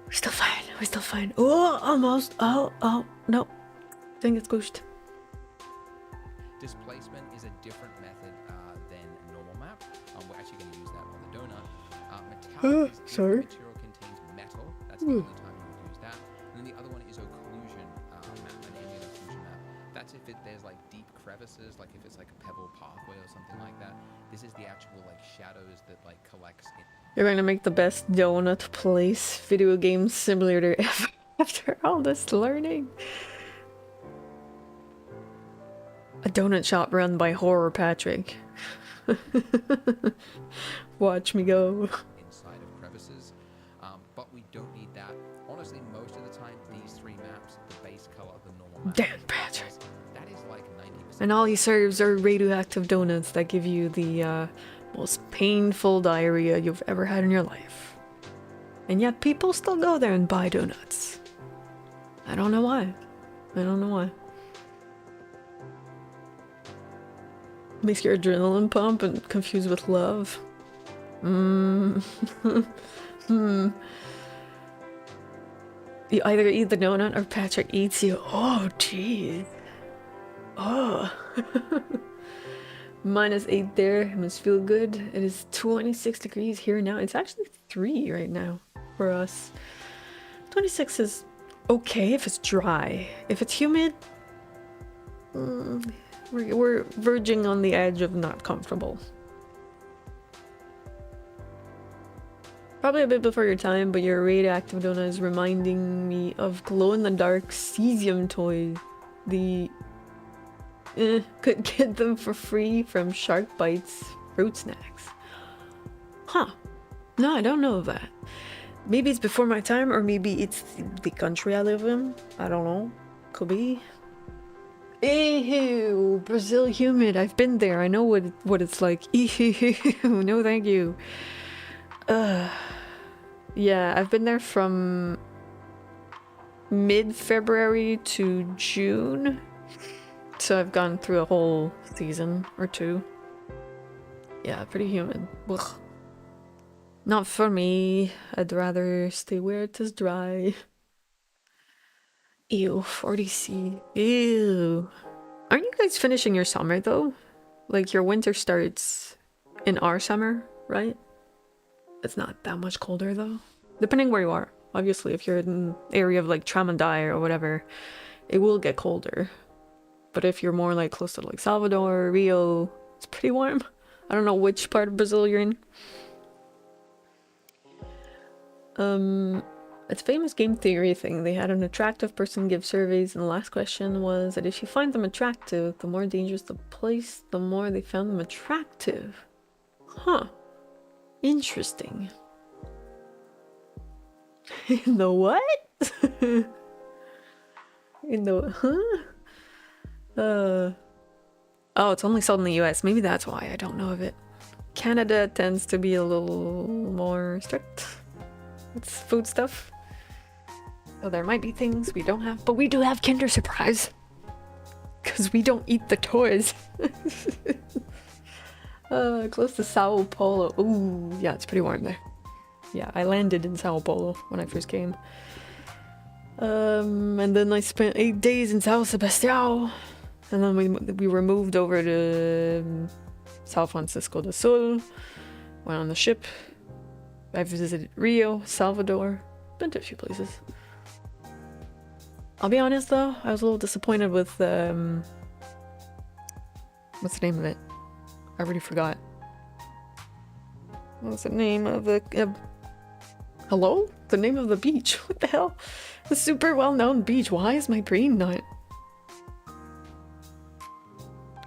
We're still fine. We're still fine. Oh, almost. Oh, no. Didn't get squished. Displacement is a different method than a normal map. We're actually going to use that on the donut. Metallic is if the sorry. material contains metal. That's the only time you would use that. And then the other one is occlusion map, an ambient occlusion map. That's if there's like deep crevices, like if it's like a pebble pathway or something like that. This is the actual like shadows that like collects in. You're going to make the best donut place video game simulator ever after all this learning. A donut shop run by Horror Patrick. Watch me go. Inside of crevices, but we don't need that. Honestly, most of the time, these three maps, the base color of the normal map, Damn, Patrick. that is like 90%. And all he serves are radioactive donuts that give you the most painful diarrhea you've ever had in your life. And yet people still go there and buy donuts. I don't know why. I don't know why. Makes your adrenaline pump and confused with love. You either eat the donut or Patrick eats you. Oh, jeez. Oh. -8 there. It must feel good. It is 26 degrees here now. It's actually 3 right now for us. 26 is okay if it's dry. If it's humid, we're verging on the edge of not comfortable. Probably a bit before your time, but your radioactive donut is reminding me of glow-in-the-dark cesium toys. The could get them for free from Shark Bites fruit snacks. Huh. No, I don't know of that. Maybe it's before my time, or maybe it's the country I live in. I don't know. Could be. Ew, Brazil humid. I've been there. I know what it's like. Ew, no thank you. Yeah, I've been there from mid-February to June. So I've gone through a whole season or two. Yeah, pretty humid. Ugh. Not for me. I'd rather stay where it is dry. Ew, 40C. Ew. Aren't you guys finishing your summer though? Like your winter starts in our summer, right? It's not that much colder though. Depending where you are. Obviously, if you're in an area of like Tramandaí or whatever, it will get colder. But if you're more like close to like Salvador, Rio, it's pretty warm. I don't know which part of Brazil you're in. It's a famous game theory thing. They had an attractive person give surveys, and the last question was that if you find them attractive, the more dangerous the place, the more they found them attractive. Huh. Interesting. In the what? In the oh, it's only sold in the US. Maybe that's why I don't know of it. Canada tends to be a little more strict. It's food stuff. So there might be things we don't have, but we do have Kinder Surprise. Because we don't eat the toys. Close to Sao Paulo. Ooh, yeah, it's pretty warm there. Yeah, I landed in Sao Paulo when I first came. And then I spent 8 days in Sao Sebastião. And then we were moved over to São Francisco do Sul. Went on the ship. I visited Rio, Salvador. Been to a few places. I'll be honest though, I was a little disappointed with what's the name of it? I already forgot. What's the name of the hello? The name of the beach. What the hell? The super well-known beach. Why is my brain not?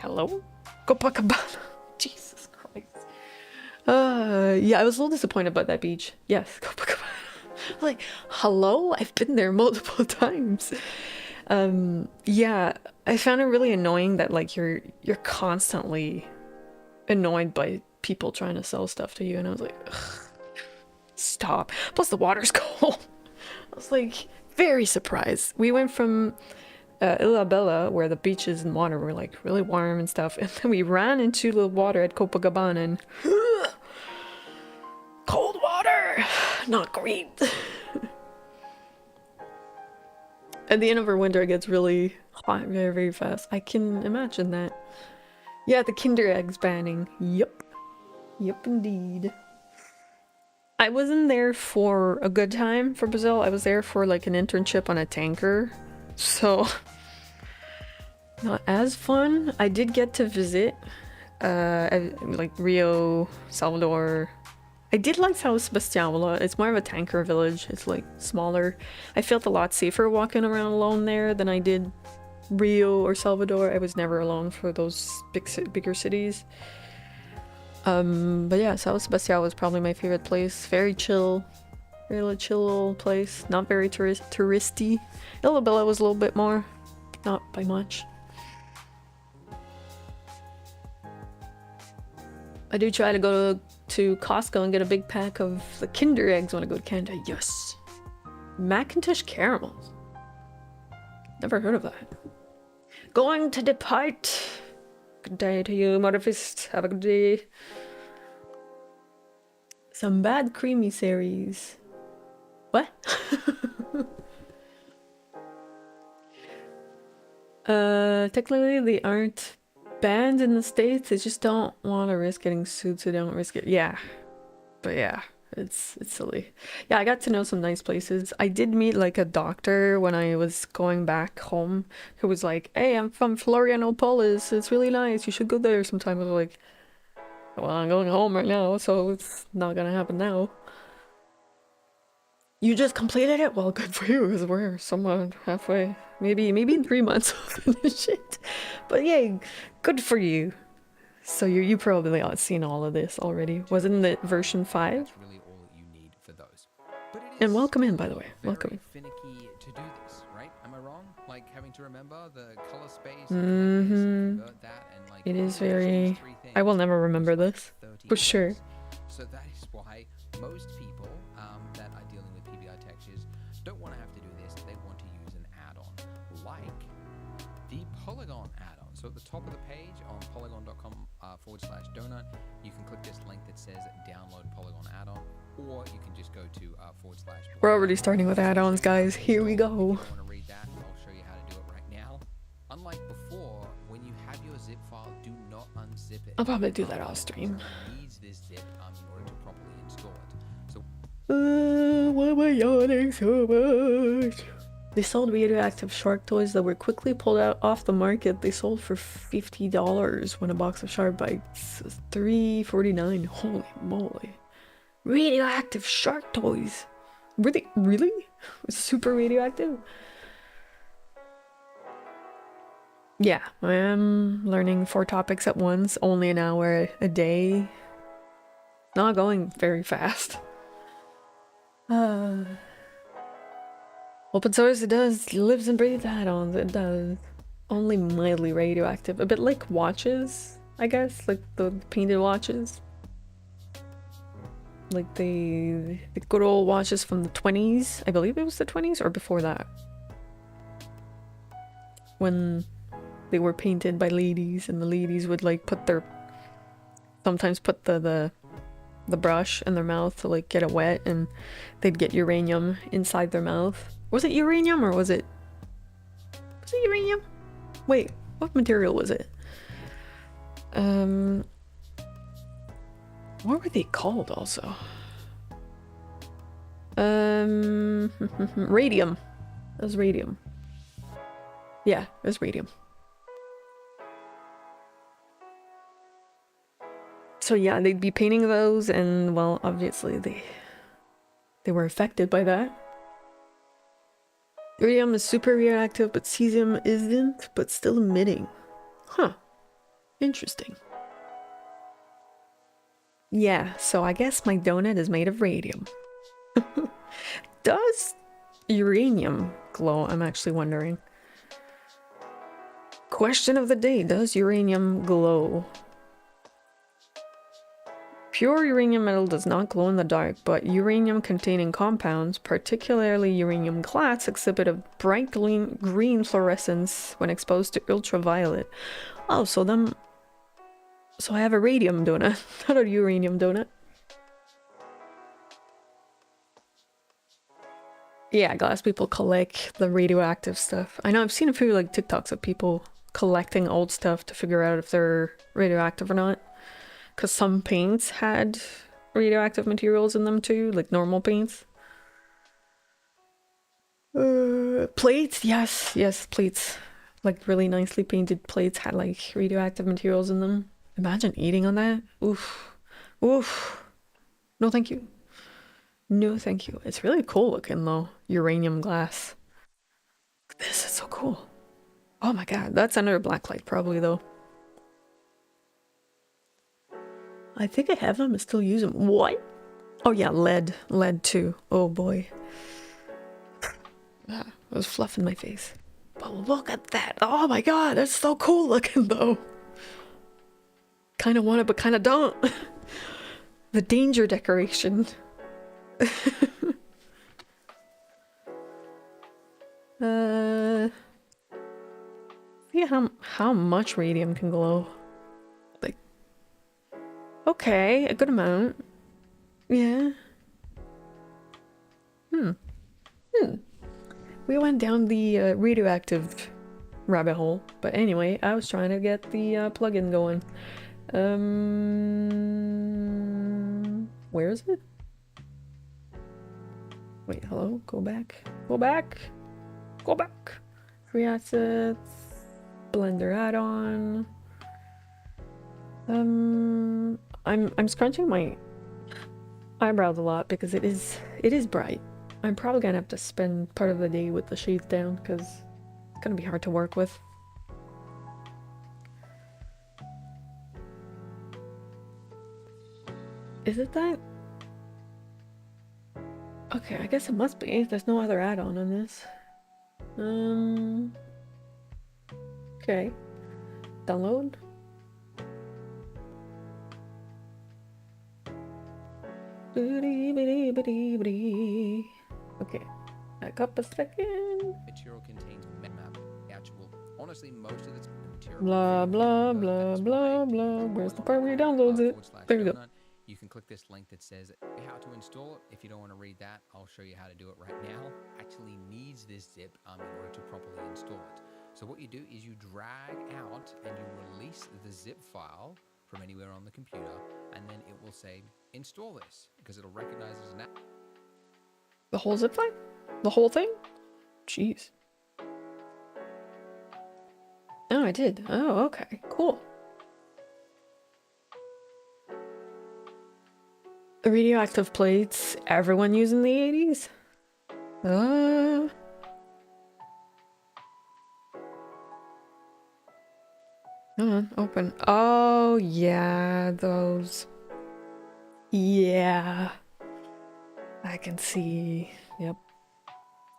Hello? Copacabana. Jesus Christ. Yeah, I was a little disappointed about that beach. Yes, Copacabana. Like, hello? I've been there multiple times. Yeah, I found it really annoying that like you're constantly annoyed by people trying to sell stuff to you, and I was like, ugh, stop. Plus the water's cold. I was like very surprised. We went from Ilha Bella, where the beaches and water were like really warm and stuff, and then we ran into the water at Copacabana and cold water, not great. At the end of our winter, it gets really hot very, very fast. I can imagine that. Yeah, the Kinder Eggs banning. Yep. Yep, indeed. I wasn't there for a good time for Brazil. I was there for like an internship on a tanker. So, not as fun. I did get to visit like Rio, Salvador. I did like Sao Sebastião. It's more of a tanker village. It's like smaller. I felt a lot safer walking around alone there than I did Rio or Salvador. I was never alone for those bigger cities. But yeah, Sao Sebastião was probably my favorite place. Very chill. Really chill little place. Not very touristy. Ilha Bella was a little bit more. Not by much. I do try to go to Costco and get a big pack of the Kinder Eggs when I go to Canada. Yes. Macintosh caramels. Never heard of that. Going to depart. Good day to you, Motherfist. Have a good day. Some bad creamy series. What? Technically they aren't banned in the States. They just don't want to risk getting sued, so they don't risk it. Yeah. But yeah, it's silly. Yeah, I got to know some nice places. I did meet like a doctor when I was going back home who was like, hey, I'm from Florianopolis. It's really nice. You should go there sometime. I was like, well, I'm going home right now, so it's not gonna happen now. You just completed it? Well, good for you, because we're somewhat halfway. Maybe in 3 months we'll finish it. But yay, good for you. So you probably seen all of this already. Wasn't it version 5? That's really all that you need for those. But it And is welcome in, by the way. Welcome in. finicky to do this, right? Am I wrong? Like having to remember the color space, convert that, and like It is change very... these 3 things I will never remember was like this. 30 For sure. years. So that is why most people that are dealing with PBR textures don't want to have to do this. They want to use an add-on like the Polygon add-on. So at the top of the page on polygon.com/donut, you can click this link that says download Polygon add-on, or you can just go to /. We're already starting with add-ons, guys. Here we go. If you want to read that, I'll show you how to do it right now. Unlike before, when you have your zip file, do not unzip it. I'll probably do that off stream. It needs this zip in order to properly install it. So Why am I yawning so much? They sold radioactive shark toys that were quickly pulled out off the market. They sold for $50 when a box of shark bites was $3.49. Holy moly. Radioactive shark toys. Were they really? Super radioactive? Yeah, I am learning 4 topics at once, only an hour a day. Not going very fast. Open source, it does. Lives and breathes add-ons, it does. Only mildly radioactive. A bit like watches, I guess. Like the painted watches. Like the good old watches from the 20s. I believe it was the 20s or before that. When they were painted by ladies and the ladies would like put their... sometimes put the brush in their mouth to like get it wet and they'd get uranium inside their mouth. Was it uranium or was it uranium? Wait, what material was it? What were they called also? Radium. It was radium. Yeah, it was radium. So yeah, they'd be painting those and well, obviously they were affected by that. Iridium is super reactive, but cesium isn't, but still emitting. Huh. Interesting. Yeah, so I guess my donut is made of radium. Does uranium glow? I'm actually wondering. Question of the day, does uranium glow? Pure uranium metal does not glow in the dark, but uranium-containing compounds, particularly uranium glass, exhibit a bright green fluorescence when exposed to ultraviolet. Oh, so I have a radium donut, not a uranium donut. Yeah, glass people collect the radioactive stuff. I know I've seen a few like TikToks of people collecting old stuff to figure out if they're radioactive or not. Because some paints had radioactive materials in them too, like normal paints. Plates, yes, plates. Like really nicely painted plates had like radioactive materials in them. Imagine eating on that. Oof. Oof. No, thank you. No, thank you. It's really cool looking though. Uranium glass. This is so cool. Oh my god, that's under a blacklight probably though. I think I have them. I still use them. What? Oh yeah, lead. Lead too. Oh boy. Ah, it was fluff in my face. But look at that. Oh my god, that's so cool looking though. Kind of want it, but kind of don't. The danger decoration. See how much radium can glow. Like, okay, a good amount. Yeah. We went down the radioactive rabbit hole, but anyway, I was trying to get the plugin going. Where is it? Wait, hello? Go back. Go back. Go back. Free assets. Blender add-on. I'm scrunching my eyebrows a lot because it is bright. I'm probably gonna have to spend part of the day with the shades down because it's gonna be hard to work with. Is it that? Okay, I guess it must be. There's no other add-on on this. Okay. Download. Okay. Back up a second. Material contains map. Actual. Honestly, most of the material. Blah blah blah blah blah. Where's the part where he downloads it? There we go. You can click this link that says how to install it. If you don't want to read that, I'll show you how to do it right now. Actually needs this zip in order to properly install it. So what you do is you drag out and you release the zip file from anywhere on the computer, and then it will say install this because it'll recognize it as an app. The whole zip file? The whole thing? Jeez. Oh, I did. Oh, okay. Cool. Radioactive plates. Everyone using the 80s? Come on, open. Oh, yeah, those. Yeah. I can see. Yep.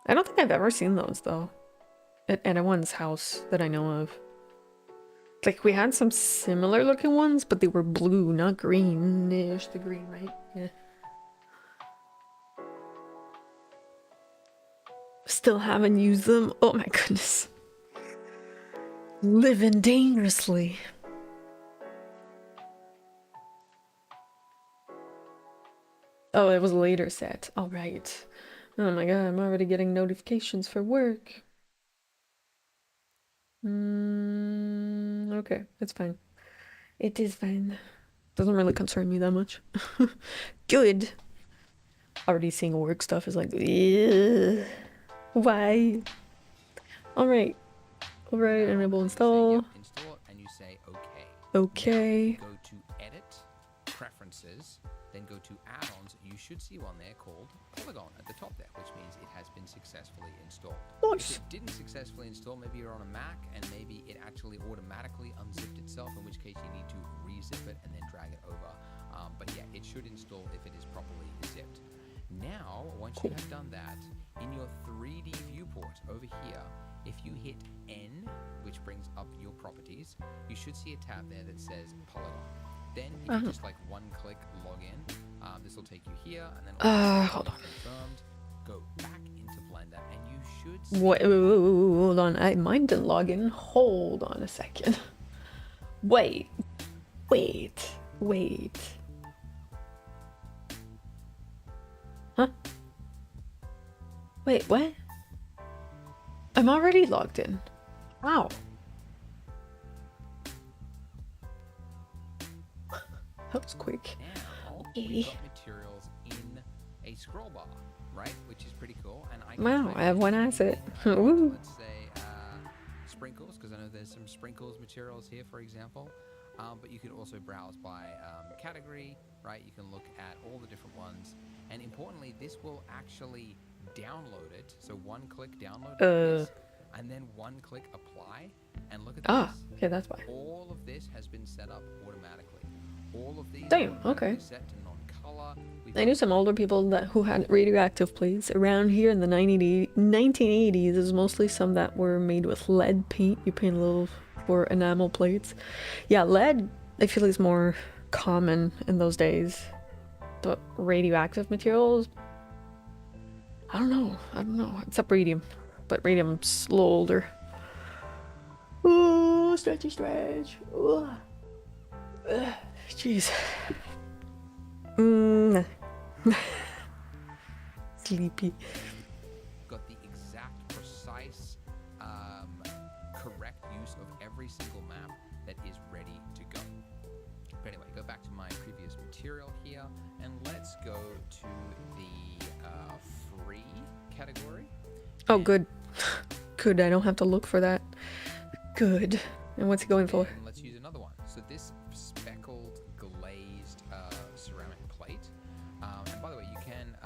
I don't think I've ever seen those, though. At anyone's house that I know of. Like, we had some similar looking ones, but they were blue, not greenish. The green, right? Yeah. Still haven't used them. Oh my goodness. Living dangerously. Oh, it was a later set. All right. Oh my god, I'm already getting notifications for work. Okay, it's fine. It is fine. Doesn't really concern me that much. Good. Already seeing work stuff is like, ugh. Why? Alright. Alright, enable install. Yep, install it, and you say okay. Okay. Now, go to edit, preferences, then go to add-ons. You should see one there called Polygon at the top there, which means it has been successfully installed. Nice. If it didn't successfully install, maybe you're on a Mac and maybe it actually automatically unzipped itself, in which case you need to re-zip it and then drag it over. But yeah, it should install if it is properly zipped. Now, once you have done that, in your 3D viewport over here, if you hit N, which brings up your properties, you should see a tab there that says Polygon. Then if you just like one-click log in, this will take you here, and then Hold on. confirmed. Go back into Blender, and you should see Wait, hold on. Mine didn't log in. Hold on a second. Wait. Huh? Wait, what? I'm already logged in. Wow. That was quick. now we've got materials in a scroll bar, right? Which is pretty cool. And I can Wow, click I have one asset. on, Woo. let's say sprinkles, because I know there's some sprinkles materials here, for example. But you can also browse by category, right? You can look at all the different ones. And importantly, this will actually download it. So one click download this, and then one click apply. And look at this. Okay, that's why. All of this has been set up automatically. All of these Damn, are okay. set to non-color. I knew some older people who had radioactive plates around here in the 1980s. There's mostly some that were made with lead paint. You paint a little for enamel plates. Yeah, lead I feel is more common in those days. But radioactive materials, I don't know. Except radium, but radium's a little older. Ooh, stretch. Ooh. Jeez. Sleepy. Got the exact, precise, correct use of every single map that is ready to go. But anyway, go back to my previous material here, and let's go to the free category. Oh, good. Good, I don't have to look for that. Good. And what's it going for? And let's use another one. So this speckled glazed ceramic plate. And by the way, you can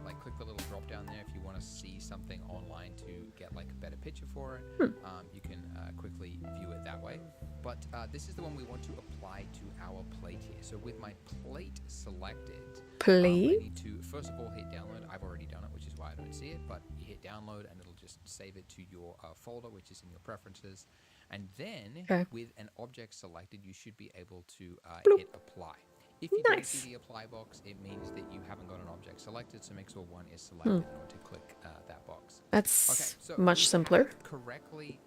like click the little drop down there if you want to see something online to get like a better picture for it. You can quickly view it that way. But this is the one we want to apply to our plate here. So with my plate selected, I need to first of all hit download. I've already done it, which is why I don't see it. But you hit download, and it'll just save it to your folder, which is in your preferences. And then with an object selected, you should be able to hit apply. If you don't see the apply box, it means that you haven't got an object selected, so make sure one is selected in order to click that box. That's so much simpler. Correctly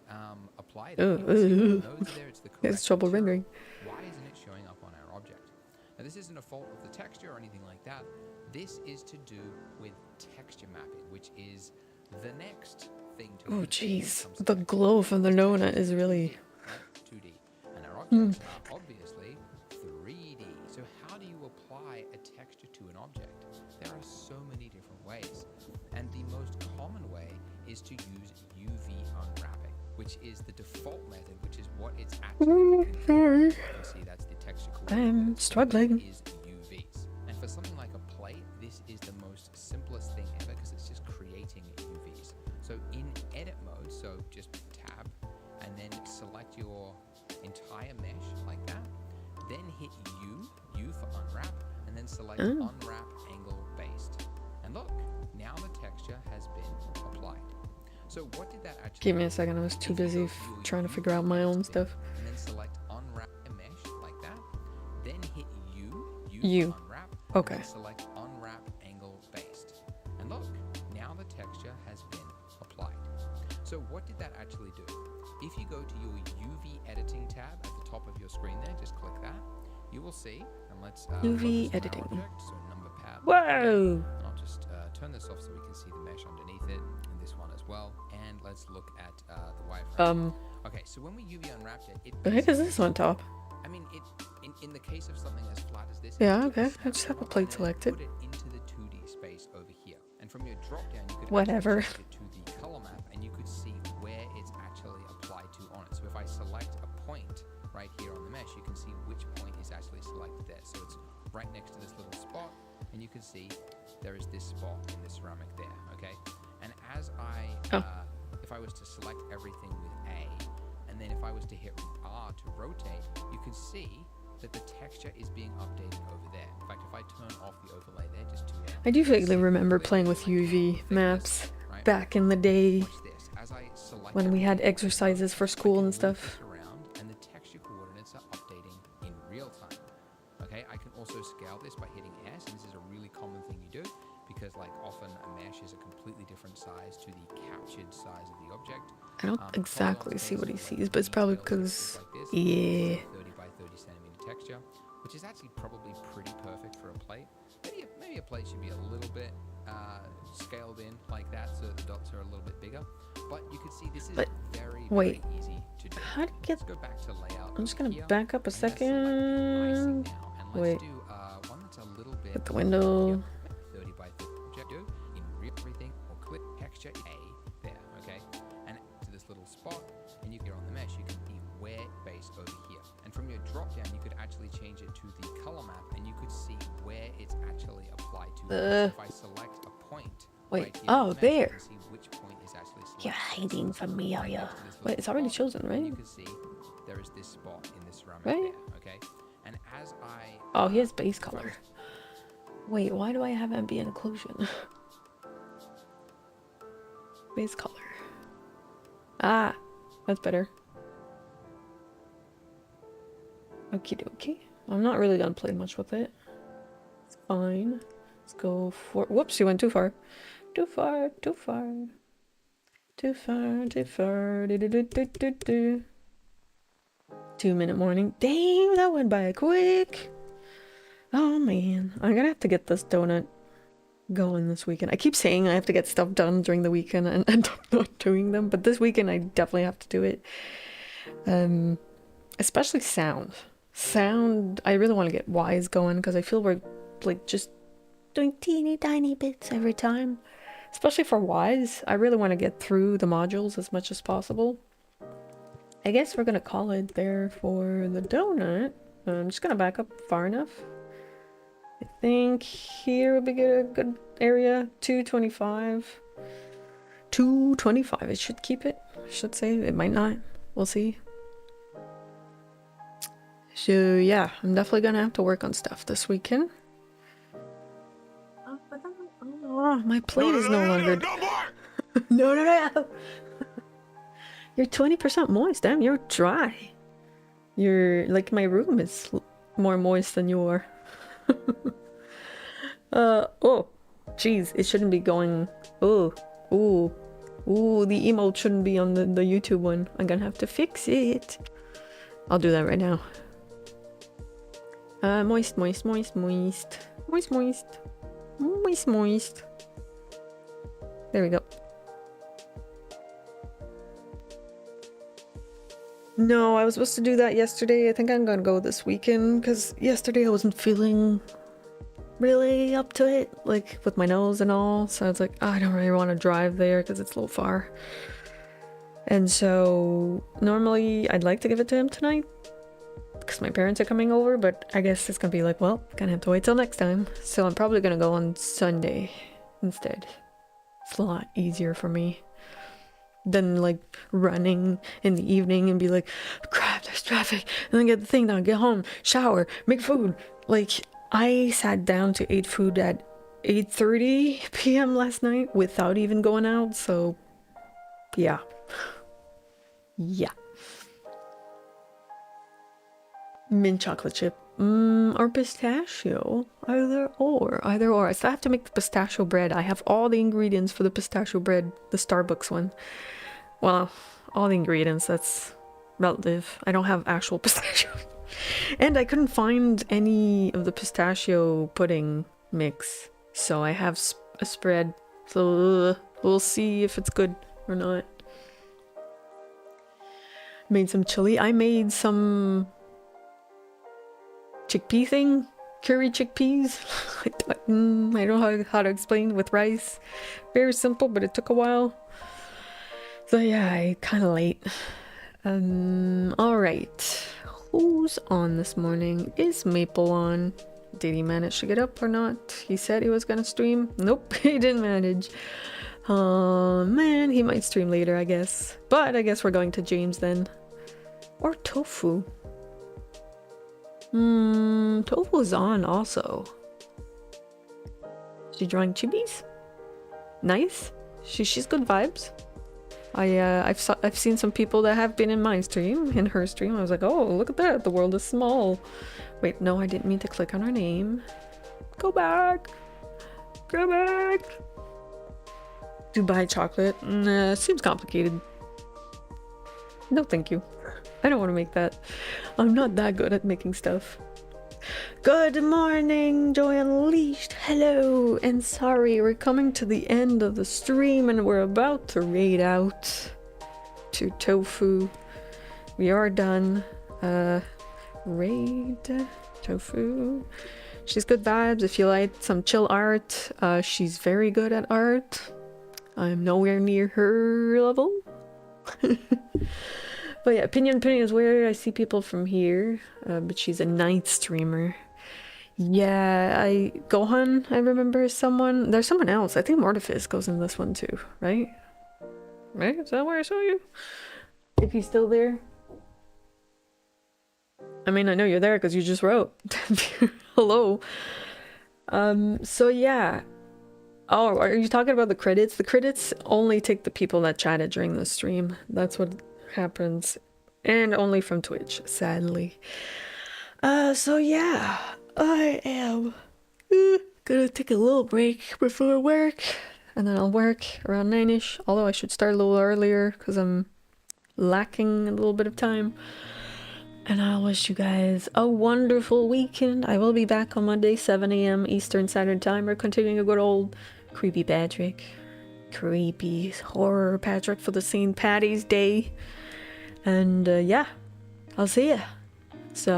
applied. It's trouble rendering. Why isn't it showing up on our object? Now, this isn't a fault of the texture or anything like that. This is to do with texture mapping, which is the next thing to Oh, jeez. The glow from the donut is really... 2D. And our objects are obviously 3D. So how do you apply a texture to an object? There are so many different ways. And the most common way is to use UV unwrapping, which is the default method, which is what it's actually configured. You can see that's the texture I'm struggling. is UVs. And for something like a plate, this is the most simplest thing ever because it's just creating UVs. So in edit mode, so just tab and then select your entire mesh like that. Then hit U for unwrap, and then select unwrap angle based. And look, now the texture has been applied. So what did that actually Give me a second, I was too busy trying to figure out my own stuff. And then select unwrap a mesh like that. Then hit U. for unwrap. Okay. And then select unwrap angle based. And look, now the texture has been applied. So what did that actually do? If you go to your UV editing tab at the top of your screen there, just click that. You will see, and let's UV editing. Object, so number pad. Whoa! And I'll just turn this off so we can see the mesh underneath it, and this one as well. And let's look at the wireframe. Okay, so when we UV unwrapped it, The heck is this on top? I mean, in the case of something as flat as this, Yeah, it's okay. just I just have a snap plate and selected. Put it into the 2D space over here, and from your drop down, you could Whatever. actually change it to the color map, and you could see where it's actually applied to on it. So if I select a point right here on the mesh, you can see which point is actually selected there. So it's right next to this little spot, and you can see there is this spot in the ceramic there. Okay, and as if I was to select everything with A, and then if I was to hit R to rotate, you can see that the texture is being updated over there. In fact, if I turn off the overlay there, just to I do vaguely remember playing with UV maps back in the day when we had exercises for school and stuff. Around, and the texture coordinates are updating in real time. Okay, I can also scale this by hitting S, and this is a really common thing you do because like often a mesh is a completely different size to the captured size of the object. I don't exactly see what he sees, but it's probably because, Like yeah. 30 by 30 centimeter texture, which is actually probably pretty perfect for a plate. Maybe a plate should be a little bit scaled in like that so that the dots are a little bit bigger. But you can see this is very easy to do. How do you get... Let's go back to layout. I'm just gonna here, back up a and let's select the second. icing now, and let's Wait. do one that's a little bit Put the window. here. 30 by 30 object do in everything or click texture A there, okay? And to this little spot, and you here on the mesh, you can see where base over here. And from your drop down, you could actually change it to the color map, and you could see where it's actually applied to. If I select a point, Wait, right here oh, on the mesh, there. you can see which point is actually selected. You're hiding from me, are Right you? next to this Wait, little it's already spot, chosen, and right? you can see there is this spot in this ceramic Right? there, okay? And as I Oh, he has base color. Wait, why do I have ambient occlusion? Base color. Ah, that's better. Okie dokie. I'm not really gonna play much with it. It's fine. Let's go for... Whoops, you went too far. Too far, too far. Too far, too far. Do, do, do, do, do, do. 2-minute morning. Damn, that went by quick. Oh man, I'm gonna have to get this donut going this weekend. I keep saying I have to get stuff done during the weekend and end up not doing them, but this weekend I definitely have to do it. Especially sound. Sound, I really want to get Wise going because I feel we're like just doing teeny tiny bits every time. Especially for Wise, I really want to get through the modules as much as possible. I guess we're gonna call it there for the donut. I'm just gonna back up far enough. I think here would be a good area. 225. 225. It should keep it. I should say. It might not. We'll see. So yeah, I'm definitely gonna have to work on stuff this weekend. Oh, my plate is no longer. No, no, no. You're 20% moist. Damn, you're dry. You're like, my room is more moist than you are. Oh, jeez, it shouldn't be going. Oh, ooh, ooh, the emote shouldn't be on the YouTube one. I'm gonna have to fix it. I'll do that right now. Moist, moist, moist, moist, moist, moist, moist, moist. There we go. No, I was supposed to do that yesterday. I think I'm gonna go this weekend because yesterday I wasn't feeling really up to it, like with my nose and all. So I was like, oh, I don't really want to drive there because it's a little far. And so normally I'd like to give it to him tonight because my parents are coming over, but I guess it's gonna be like, well, gonna have to wait till next time. So I'm probably gonna go on Sunday instead. It's a lot easier for me than like running in the evening and be like, crap, there's traffic, and then get the thing done, get home, shower, make food. Like, I sat down to eat food at 8:30 p.m. last night without even going out, so yeah. Yeah. Mint chocolate chip. Or pistachio. Either or. Either or. I still have to make the pistachio bread. I have all the ingredients for the pistachio bread, the Starbucks one. Well, all the ingredients, that's relative. I don't have actual pistachio. And I couldn't find any of the pistachio pudding mix. So I have a spread. So we'll see if it's good or not. Made some chili. I made some chickpea thing, curry chickpeas. I don't know how to explain, with rice. Very simple, but it took a while. So yeah, I kind of late. All right. Who's on this morning? Is Maple on? Did he manage to get up or not? He said he was gonna stream. Nope, he didn't manage. Oh man, he might stream later, I guess. But I guess we're going to James then. Or Tofu. Tofu is on also. She drawing chibis? Nice. She's good vibes. I've seen some people that have been in my stream, in her stream. I was like, oh, look at that, the world is small. Wait, no, I didn't mean to click on her name. Go back. Go back. Dubai chocolate. Nah, seems complicated. No, thank you. I don't want to make that. I'm not that good at making stuff. Good morning, Joy Unleashed. Hello, and sorry, we're coming to the end of the stream and we're about to raid out to Tofu. We are done. Raid Tofu. She's good vibes. If you like some chill art, she's very good at art. I'm nowhere near her level. But yeah, Opinion is where I see people from here, but she's a night streamer. Yeah, Gohan, I remember someone. There's someone else. I think Mortifice goes in this one too, right? Right? Is that where I saw you? If he's still there. I mean, I know you're there because you just wrote. Hello. So yeah. Oh, are you talking about the credits? The credits only take the people that chatted during the stream. That's what happens. And only from Twitch, sadly. So yeah. I am gonna take a little break before work. And then I'll work around 9ish. Although I should start a little earlier because I'm lacking a little bit of time. And I wish you guys a wonderful weekend. I will be back on Monday, 7 a.m. Eastern Standard Time. We're continuing a good old creepy Patrick. Creepy horror Patrick for the St. Patty's Day. And yeah, I'll see ya. So